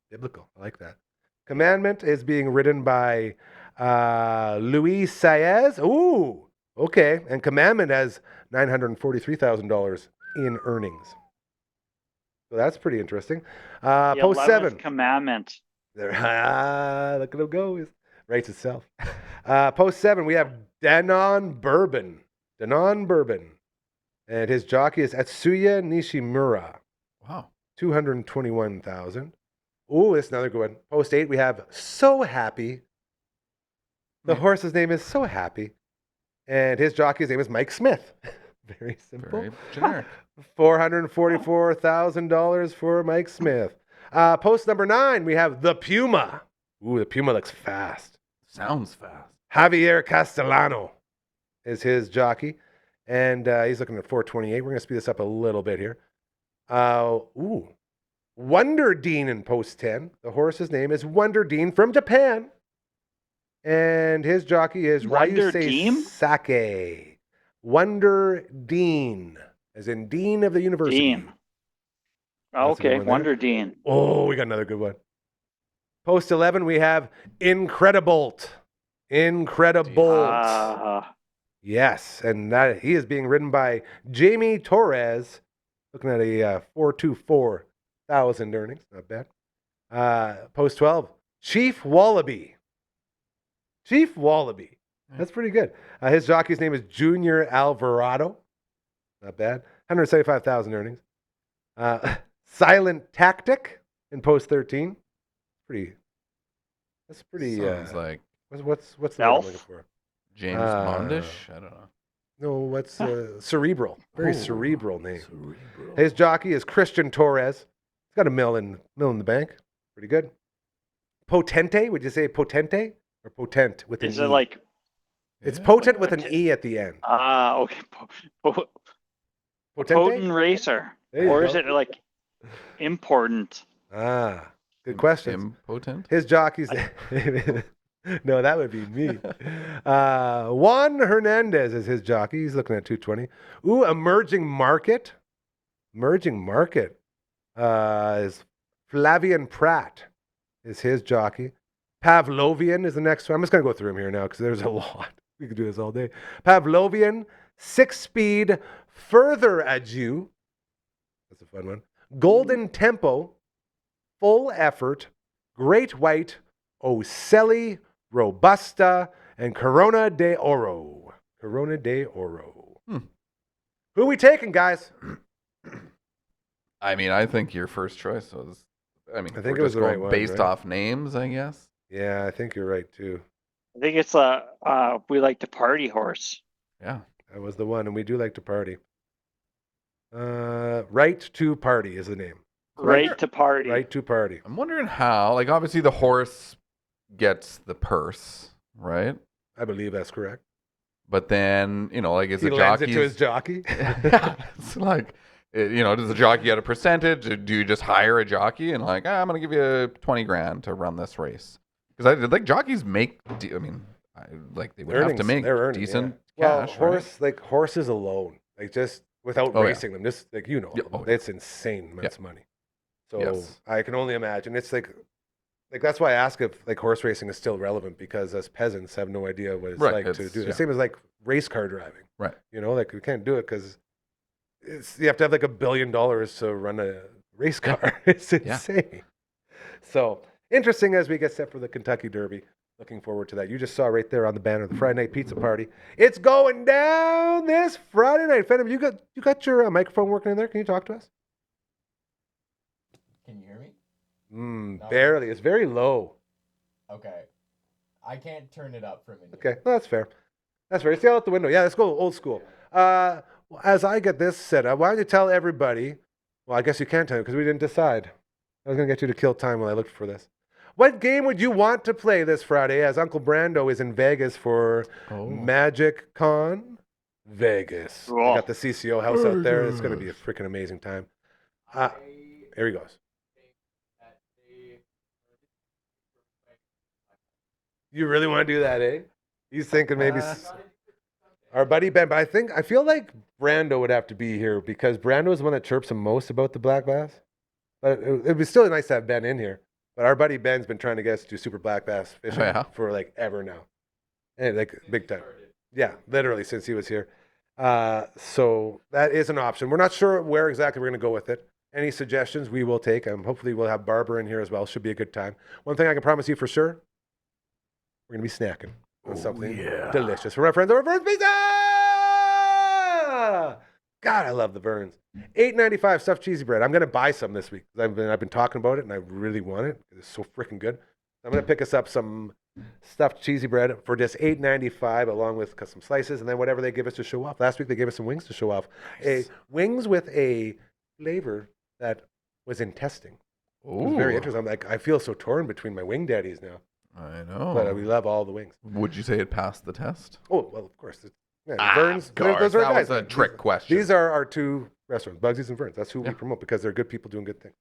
Biblical. I like that. Commandment is being ridden by Luis Saez. Ooh, okay. And Commandment has $943,000 in earnings. So that's pretty interesting. The Post 11th 7. commandment. There, look at him go. He writes itself. Post 7, we have Danon Bourbon. Danon Bourbon. And his jockey is Atsuya Nishimura. Wow. 221,000. Ooh, that's another good one. Post 8, we have So Happy. The horse's name is So Happy. And his jockey's name is Mike Smith. Very simple. Very generic. $444,000 for Mike Smith. Post number 9, we have the Puma. Ooh, the Puma looks fast. Sounds fast. Javier Castellano is his jockey. And he's looking at 428. We're going to speed this up a little bit here. Wonder Dean in post 10. The horse's name is Wonder Dean from Japan. And his jockey is Wonder Ryusei Dean? Sake. Wonder Dean, as in Dean of the University. Dean. That's a Okay, good one there. Wonder Dean. Oh, we got another good one. Post 11, we have Incredibolt. Incredibolt. Yes, and that he is being ridden by Jamie Torres, looking at a 424,000 earnings. Not bad. Post 12, Chief Wallaby. Chief Wallaby. That's pretty good. His jockey's name is Junior Alvarado. Not bad. 175,000 earnings. Silent Tactic in post 13. That's pretty. Sounds like What's the word I'm Elf? looking for? James Bondish. I don't know. No, what's Cerebral? Very Oh, cerebral name. Cerebral. His jockey is Christian Torres. He's got a mill in the bank. Pretty good. Potente? Would you say potente or potent with an Is E? it like It's potent with an E at the end. okay, Potente? potent racer, There you or go. is it like important? Good question. Impotent. His jockey's no, that would be me. Juan Hernandez is his jockey. He's looking at 220. Ooh, Emerging Market. Emerging Market is Flavian Pratt is his jockey. Pavlovian is the next one. I'm just going to go through them here now because there's a lot. We could do this all day. Pavlovian, 6-speed, Further Adieu. That's a fun one. Golden Tempo, Full Effort, Great White, Ocelli, Robusta, and Corona de Oro. Corona de Oro. Who are we taking, guys? I mean, I think your first choice was. I mean, I think we're it was just the going right one, based right? off names, I guess. Yeah, I think you're right, too. I think it's we like to party horse. Yeah. That was the one, and we do like to party. Right to Party is the name. Right to party. Right to Party. I'm wondering how. Like, obviously, the horse gets the purse, right? I believe that's correct. But then, like, is He the lends jockey it to his jockey. It's like, does the jockey get a percentage? Or do you just hire a jockey and like, I'm going to give you 20 grand to run this race? Because jockeys make, they would have to make decent cash. Horse, like horses alone, like just without racing them, just like it's insane amounts of money. So I can only imagine. It's like that's why I ask if like horse racing is still relevant, because us peasants have no idea what it's like to do it. The same as like race car driving. Right. Like we can't do it because you have to have like $1 billion to run a race car. It's insane. So interesting as we get set for the Kentucky Derby. Looking forward to that. You just saw right there on the banner the Friday Night Pizza Party. It's going down this Friday night. Phantom, you got your microphone working in there? Can you talk to us? Can you hear me? Barely. It's very low. Okay. I can't turn it up from in here. Okay, no, that's fair. That's fair. See out the window. Yeah, let's go old school. As I get this set up, why don't you tell everybody? Well, I guess you can't tell because we didn't decide. I was going to get you to kill time while I looked for this. What game would you want to play this Friday as Uncle Brando is in Vegas for Magic Con Vegas? We got the CCO house out there. It's going to be a freaking amazing time. Here he goes. You really want to do that, eh? He's thinking maybe our buddy Ben, but I feel like Brando would have to be here because Brando is the one that chirps the most about the black bass. But it'd be still nice to have Ben in here. But our buddy Ben's been trying to get us to do super black bass fishing for like ever now. And like big time. Yeah, literally since he was here. So that is an option. We're not sure where exactly we're going to go with it. Any suggestions we will take. Hopefully we'll have Barbara in here as well. Should be a good time. One thing I can promise you for sure, we're going to be snacking on something delicious from our friends over at Vern's Pizza! God, I love the Verns. $8.95 stuffed cheesy bread. I'm going to buy some this week. I've been talking about it, and I really want it. It's so freaking good. I'm going to pick us up some stuffed cheesy bread for just $8.95, along with some slices, and then whatever they give us to show off. Last week, they gave us some wings to show off. Nice. Wings with a flavor that was in testing. It was very interesting. I feel so torn between my wing daddies now. I know. But we love all the wings. Would you say it passed the test? Oh, well, of course. Verns, those are that guys. was a trick question. These are our two restaurants, Bugsy's and Verns. That's who we promote because they're good people doing good things.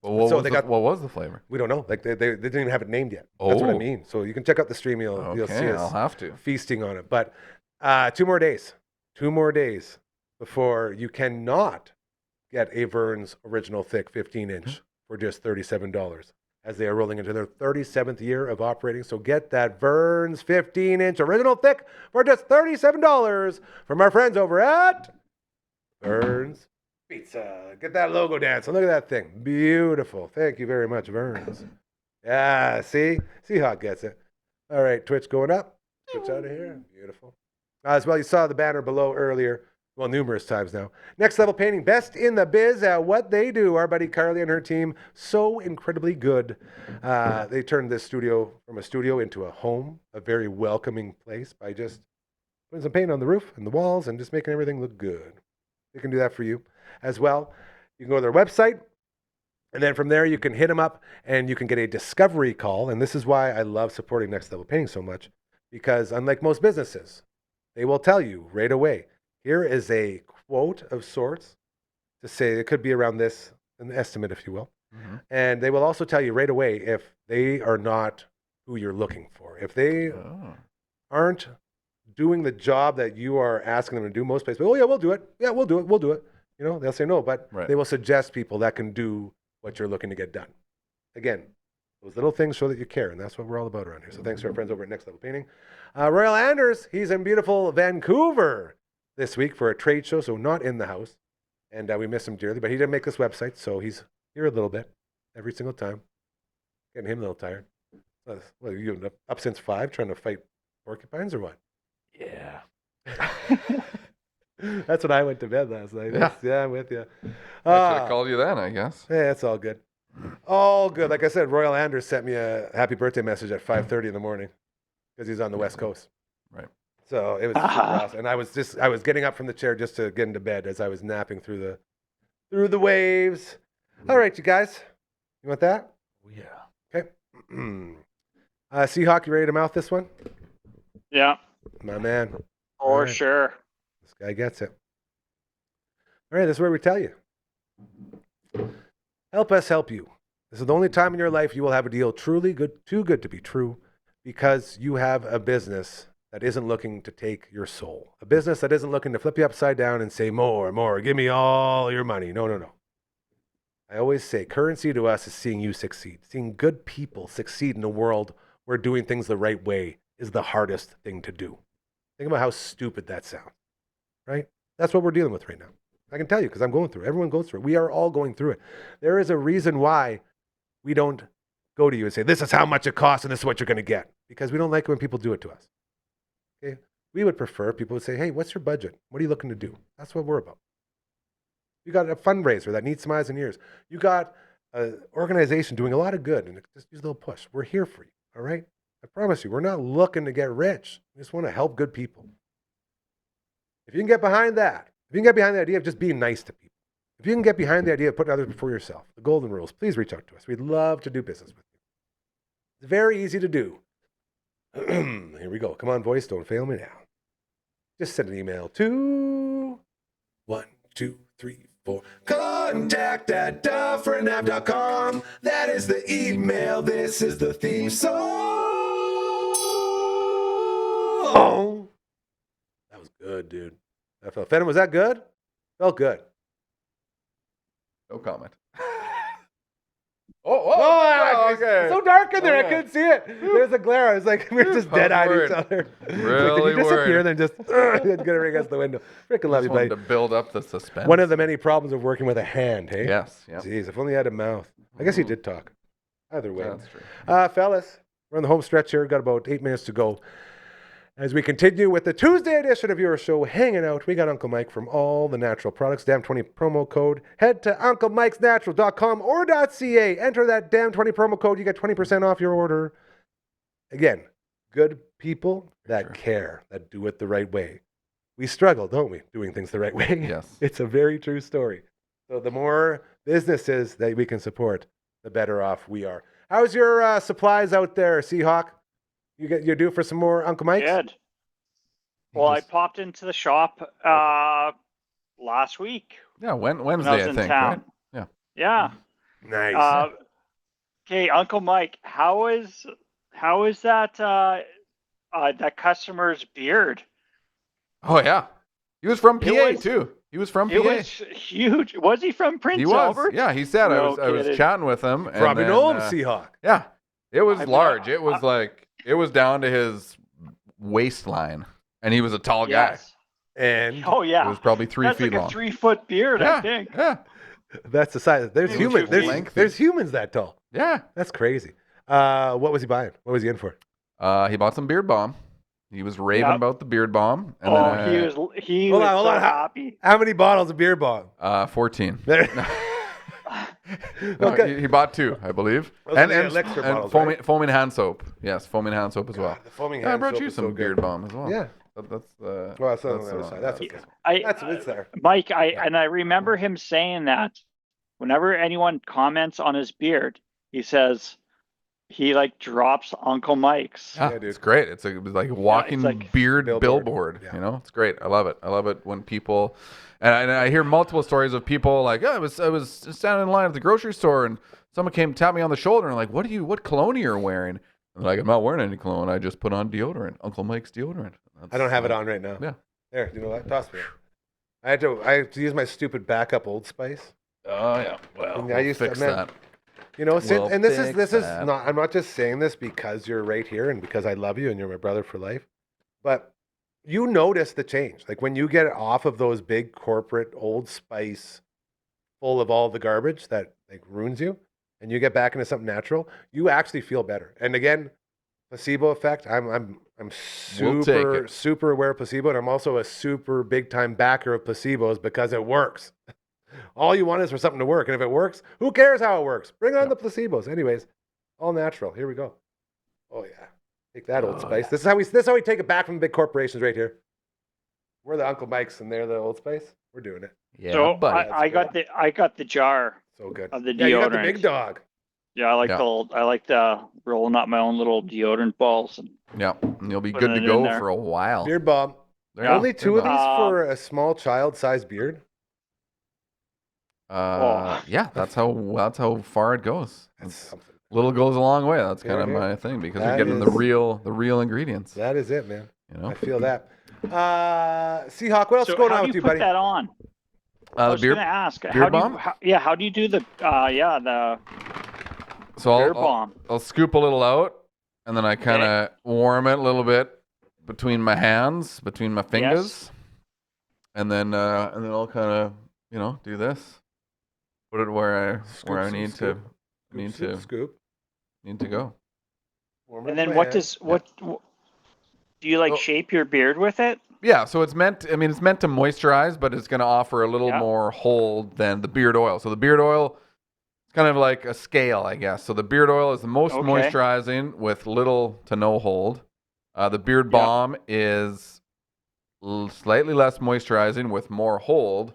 Well, what was the flavor? We don't know. Like they didn't even have it named yet. That's what I mean. So you can check out the stream. You'll see us I'll have to. feasting on it. But 2 more days. 2 more days before you cannot get a Verns Original Thick 15-inch for just $37 as they are rolling into their 37th year of operating. So get that Verns 15-inch Original Thick for just $37 from our friends over at Verns Pizza. Get that logo dance. Look at that thing. Beautiful. Thank you very much, Verns. Yeah, see how it gets it. All right, Twitch going up. Twitch out of here. Beautiful. As well, you saw the banner below earlier. Well, numerous times now. Next Level Painting, best in the biz at what they do. Our buddy Carly and her team, so incredibly good. They turned this studio from a studio into a home, a very welcoming place by just putting some paint on the roof and the walls and just making everything look good. They can do that for you as well. You can go to their website, and then from there you can hit them up and you can get a discovery call. And this is why I love supporting Next Level Painting so much, because unlike most businesses, they will tell you right away, here is a quote of sorts to say it could be around this, an estimate, if you will. Mm-hmm. And they will also tell you right away if they are not who you're looking for. If they aren't doing the job that you are asking them to do, most places, we'll do it. Yeah, we'll do it. We'll do it. They'll say no, but they will suggest people that can do what you're looking to get done. Again, those little things show that you care, and that's what we're all about around here. So thanks to our friends over at Next Level Painting. Royal Anders, he's in beautiful Vancouver this week for a trade show, so not in the house. And we miss him dearly. But he didn't make this website, so he's here a little bit every single time. Getting him a little tired. What, you up since 5 trying to fight porcupines or what? Yeah. That's when I went to bed last night. Yeah. I'm with you. I should have called you then, I guess. Yeah, it's all good. All good. Like I said, Royal Anders sent me a happy birthday message at 5:30 in the morning because he's on the West Coast. Right. So it was super awesome. And I was getting up from the chair just to get into bed as I was napping through the waves. All right, you guys. You want that? Yeah. Okay. Seahawk, you ready to mouth this one? Yeah, My man. for All right. sure. This guy gets it. All right, this is where we tell you. Help us help you. This is the only time in your life you will have a deal truly good, too good to be true, because you have a business that isn't looking to take your soul. A business that isn't looking to flip you upside down and say, more, give me all your money. No. I always say currency to us is seeing you succeed. Seeing good people succeed in a world where doing things the right way is the hardest thing to do. Think about how stupid that sounds, right? That's what we're dealing with right now. I can tell you because I'm going through it. Everyone goes through it. We are all going through it. There is a reason why we don't go to you and say, this is how much it costs and this is what you're going to get. Because we don't like it when people do it to us. Okay? We would prefer people would say, hey, what's your budget? What are you looking to do? That's what we're about. You got a fundraiser that needs some eyes and ears. You got an organization doing a lot of good and just use a little push. We're here for you. All right? I promise you, we're not looking to get rich. We just want to help good people. If you can get behind that, if you can get behind the idea of just being nice to people, if you can get behind the idea of putting others before yourself, the golden rules, please reach out to us. We'd love to do business with you. It's very easy to do. Here we go. Come on, voice, don't fail me now. Just send an email to 1, 2, 3, 4. contact@dufferinave.com. That is the email. This is the theme song. That was good, dude. That felt. Fenton, was that good? Felt good. No comment. Okay. It's so dark in there, I Okay. couldn't see it. There's a glare. I was like, we were just I was dead-eyed worried. each other. Really Did you disappear? worried. Then just get it against the window. Freaking love Just you, wanted buddy. to build up the suspense. One of the many problems of working with a hand, hey? Yes. Yeah. Jeez, if only I had a mouth. I guess he did talk. Either way. That's true. Fellas, we're on the home stretch here. Got about 8 minutes to go. As we continue with the Tuesday edition of your show, Hanging Out, we got Uncle Mike from All the Natural Products. Damn20 promo code. Head to UncleMike'sNatural.com or .ca. Enter that Damn20 promo code. You get 20% off your order. Again, good people that care, that do it the right way. We struggle, don't we, doing things the right way? Yes. It's a very true story. So the more businesses that we can support, the better off we are. How's your supplies out there, Seahawk? You're due for some more Uncle Mike's? Good. Well, I popped into the shop last week. Yeah. when I Wednesday, was I in think. town. Right? Yeah. Nice. Okay, Uncle Mike, how is that that customer's beard? Oh yeah. He was from PA was- too. He was from PA. It was huge. Was he from Prince He was. Albert? Yeah. He said No I was kidding. chatting with him. And Probably then, know him, Seahawk. Yeah. It was I bet- large. It was like it was down to his waistline, and he was a tall guy. Yes. And Oh yeah. It was probably 3 That's feet like long. a 3-foot beard, yeah. I think. Yeah. that's the size. There's Maybe humans. 2 There's, feet. there's humans that tall. Yeah. That's crazy. What was he buying? What was he in for? He bought some beard balm. He was raving Yep. about the beard balm. And Oh, then, he Hold was on, hold so on. happy. How many bottles of beer bomb? 14. There. No, Okay. he bought 2, I believe. Those are the elixir bottles, right? foaming hand soap. Yes, foaming hand soap as well. The foaming Yeah, I hand brought soap you is some so beard good. balm as well. Yeah. That's Well, it's on the the other one. side. That's okay. I It's there. Mike, I remember him saying that whenever anyone comments on his beard, he says he like drops Uncle Mike's. Yeah, Yeah, dude. it's great. It was like a walking like beard billboard. billboard. Yeah. You know, it's great. I love it. I love it when people, and I hear multiple stories of people like, oh, I was standing in line at the grocery store and someone came tap me on the shoulder and like, what cologne are you wearing? And like, I'm not wearing any cologne. I just put on deodorant, Uncle Mike's deodorant. I don't have it on right now. Yeah. There, you know what? Toss me. I had to use my stupid backup Old Spice. Oh yeah. Well, I we'll used to- fix man, that. You know, We'll and this fix is that. not. I'm not just saying this because you're right here and because I love you and you're my brother for life. But you notice the change. Like when you get off of those big corporate Old Spice full of all the garbage that like ruins you, and you get back into something natural, you actually feel better. And again, placebo effect. I'm We'll take super it. super aware of placebo, and I'm also a super big time backer of placebos because it works. All you want is for something to work, and if it works, who cares how it works? Bring on the placebos. Anyways, all natural. Here we go. Oh yeah, take that Old Spice. This is how we take it back from the big corporations right here. We're the Uncle Mikes, and they're the Old Spice. We're doing it. Yeah, So buddy. I got the jar So good. of the Yeah, you got the deodorant. big dog. Yeah, I like the rolling up my own little deodorant balls. And Yeah, and you'll be Putting good to it go in there. for a while. Beard balm. There you go. Only two of Beard these balm. for a small child-sized beard. Yeah, that's how far it goes. That's something. Little goes a long way. That's kind of Here, here. my thing because That you're getting is- the real ingredients. That is it, man. You know, I feel that. Seahawk, what else so is going how on do with you you, put buddy? that on? I the was beard. gonna ask. beard How do balm? how do you do the the So beard balm? I'll scoop a little out, and then I kind of warm it a little bit between my hands, between my fingers, and then I'll kind of do this, put it where I need to Scoop. go. Warm it And up then my what hand. do you like Oh. shape your beard with it? Yeah, so it's meant to moisturize, but it's going to offer a little Yeah. more hold than the beard oil. So the beard oil is kind of like a scale, I guess. So the beard oil is the most Okay. moisturizing with little to no hold. The beard Yeah. balm is slightly less moisturizing with more hold.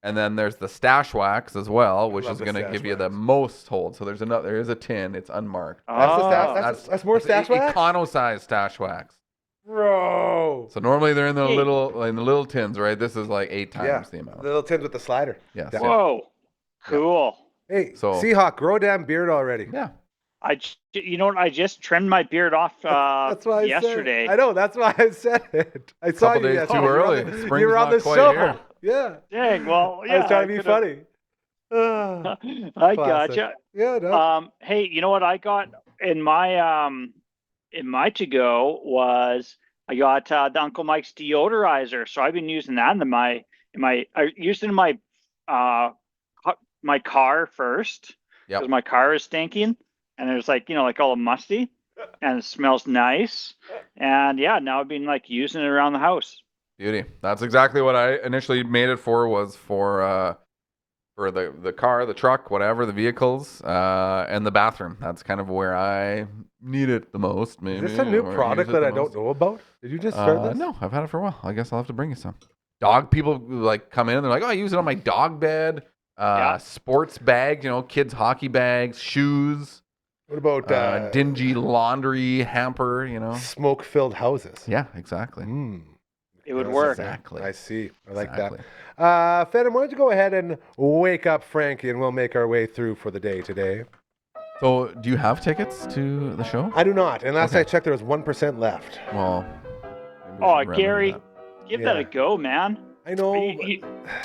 And then there's the stash wax as well, which Love is the going to stash give you the wax. most hold. So there is a tin, it's unmarked. That's the Oh. stash. That's more stash wax. Econo-size stash wax. Bro. So normally they're in the Hey. little tins, right? This is like 8 times the amount. The little tins with the slider. Yes. Yeah. Whoa, cool. Hey, So- Seahawk, grow a damn beard already. Yeah. You know what? I just trimmed my beard off That's why I yesterday. Said it. I know. That's why I said it. I saw Couple you days yesterday. too You were on early. the- Spring's you were on not the quite show. here. Yeah. Dang. Well, yeah. I was trying to be could've- funny. Ah, I classic. gotcha. Yeah. No. Hey, you know what I got in my to go was I got the Uncle Mike's deodorizer. So I've been using that I used it in my my car first Yep. because my car is stinking and there's like all musty and it smells nice. And yeah, now I've been like using it around the house. Beauty. That's exactly what I initially made it for. Was for the car, the truck, whatever, the vehicles, and the bathroom. That's kind of where I need it the most. Maybe. Is this a new or product use it that the I most. don't know about? Did you just start this? No, I've had it for a while. I guess I'll have to bring you some. Dog people like come in and they're like, "Oh, I use it on my dog bed, Yeah. sports bags, kids hockey bags, shoes, What about dingy laundry hamper, smoke-filled houses? Yeah, exactly. It would Yes, work. Exactly. I see. I like Exactly. that. Phantom, why don't you go ahead and wake up Frankie, and we'll make our way through for the day today. So, do you have tickets to the show? I do not. And last Okay. I checked, there was 1% left. Well, maybe we Oh, should remedy Gary, that. give that Yeah. a go, man. I know. You- but- you-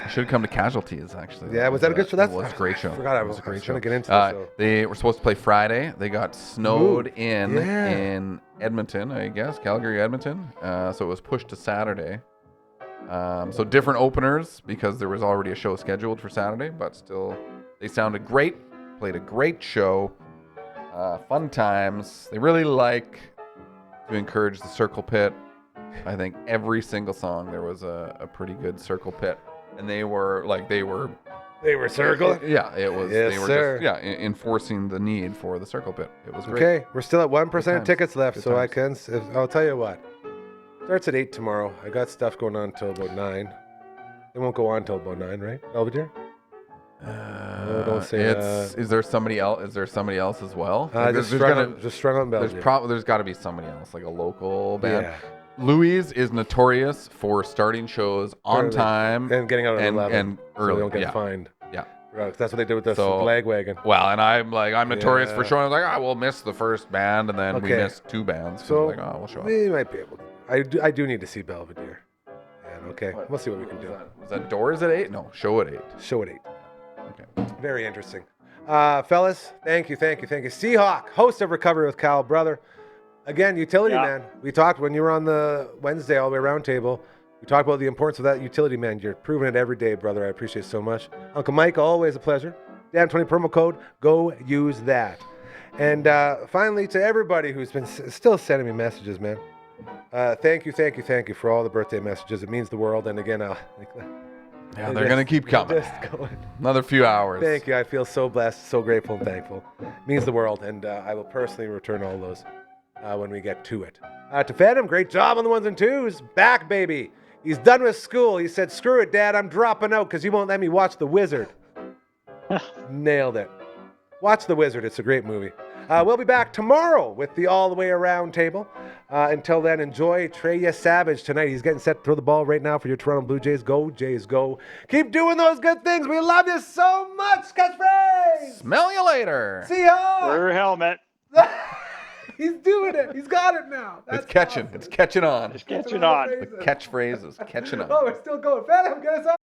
You should have come to Casualties, actually. Yeah, was that a good show? It was a great show. I forgot. I It was a great trying show. to get into it. So. They were supposed to play Friday. They got snowed Moved. in Yeah. in Edmonton, I guess, Calgary, Edmonton. So it was pushed to Saturday. So different openers because there was already a show scheduled for Saturday, but still, they sounded great. Played a great show. Fun times. They really like to encourage the circle pit. I think every single song there was a pretty good circle pit, and they were circling. Yeah, it was. Yes, they were sir. just enforcing the need for the circle pit. It was great. Okay, we're still at 1% times. tickets left, Good so times. I'll tell you what. Starts at 8 tomorrow. I got stuff going on until about 9. It won't go on until about 9, right, Belvedere? don't say that. Is there somebody else? Is there somebody else as well? Like, Just there's strung on Belvedere. there's got to be somebody else, like a local band. Yeah. Louise is notorious for starting shows on Early. time And getting out at 11. and So early. they don't get yeah. fined. Yeah. Right, 'cause that's what they did with the So- flag wagon. Well, and I'm notorious for Yeah. showing. Like, we'll miss the first band, and then we Okay. missed 2 bands. So Like, we'll show up. we might be able to. I do need to see Belvedere. And okay, we'll see what we can do. Was that doors at 8? No, show at 8. Show at 8. Okay. Very interesting. Fellas, thank you. Seahawk, host of Recovery with Cal, brother. Again, utility Yeah. man. We talked when you were on the Wednesday all the way round table. We talked about the importance of that utility man. You're proving it every day, brother. I appreciate it so much. Uncle Mike, always a pleasure. Damn20 promo code. Go use that. And finally, to everybody who's been still sending me messages, man. Thank you for all the birthday messages. It means the world. And again, Yeah, they're going to keep coming. Just going. Another few hours. Thank you. I feel so blessed, so grateful, and thankful. It means the world. And I will personally return all those when we get to it. To Phantom, great job on the 1s and 2s. Back, baby. He's done with school. He said, screw it, Dad. I'm dropping out because you won't let me watch The Wizard. Nailed it. Watch The Wizard. It's a great movie. We'll be back tomorrow with the All the Way Around table. Until then, enjoy Treya Savage tonight. He's getting set to throw the ball right now for your Toronto Blue Jays. Go, Jays, go. Keep doing those good things. We love you so much, Catchphrase. Smell you later. See ya. Wear your helmet. He's doing it. He's got it now. That's It's catching. awesome. It's catching on. Just catching on. The catchphrase is catching on. Oh, we're still going. Phantom, get us out.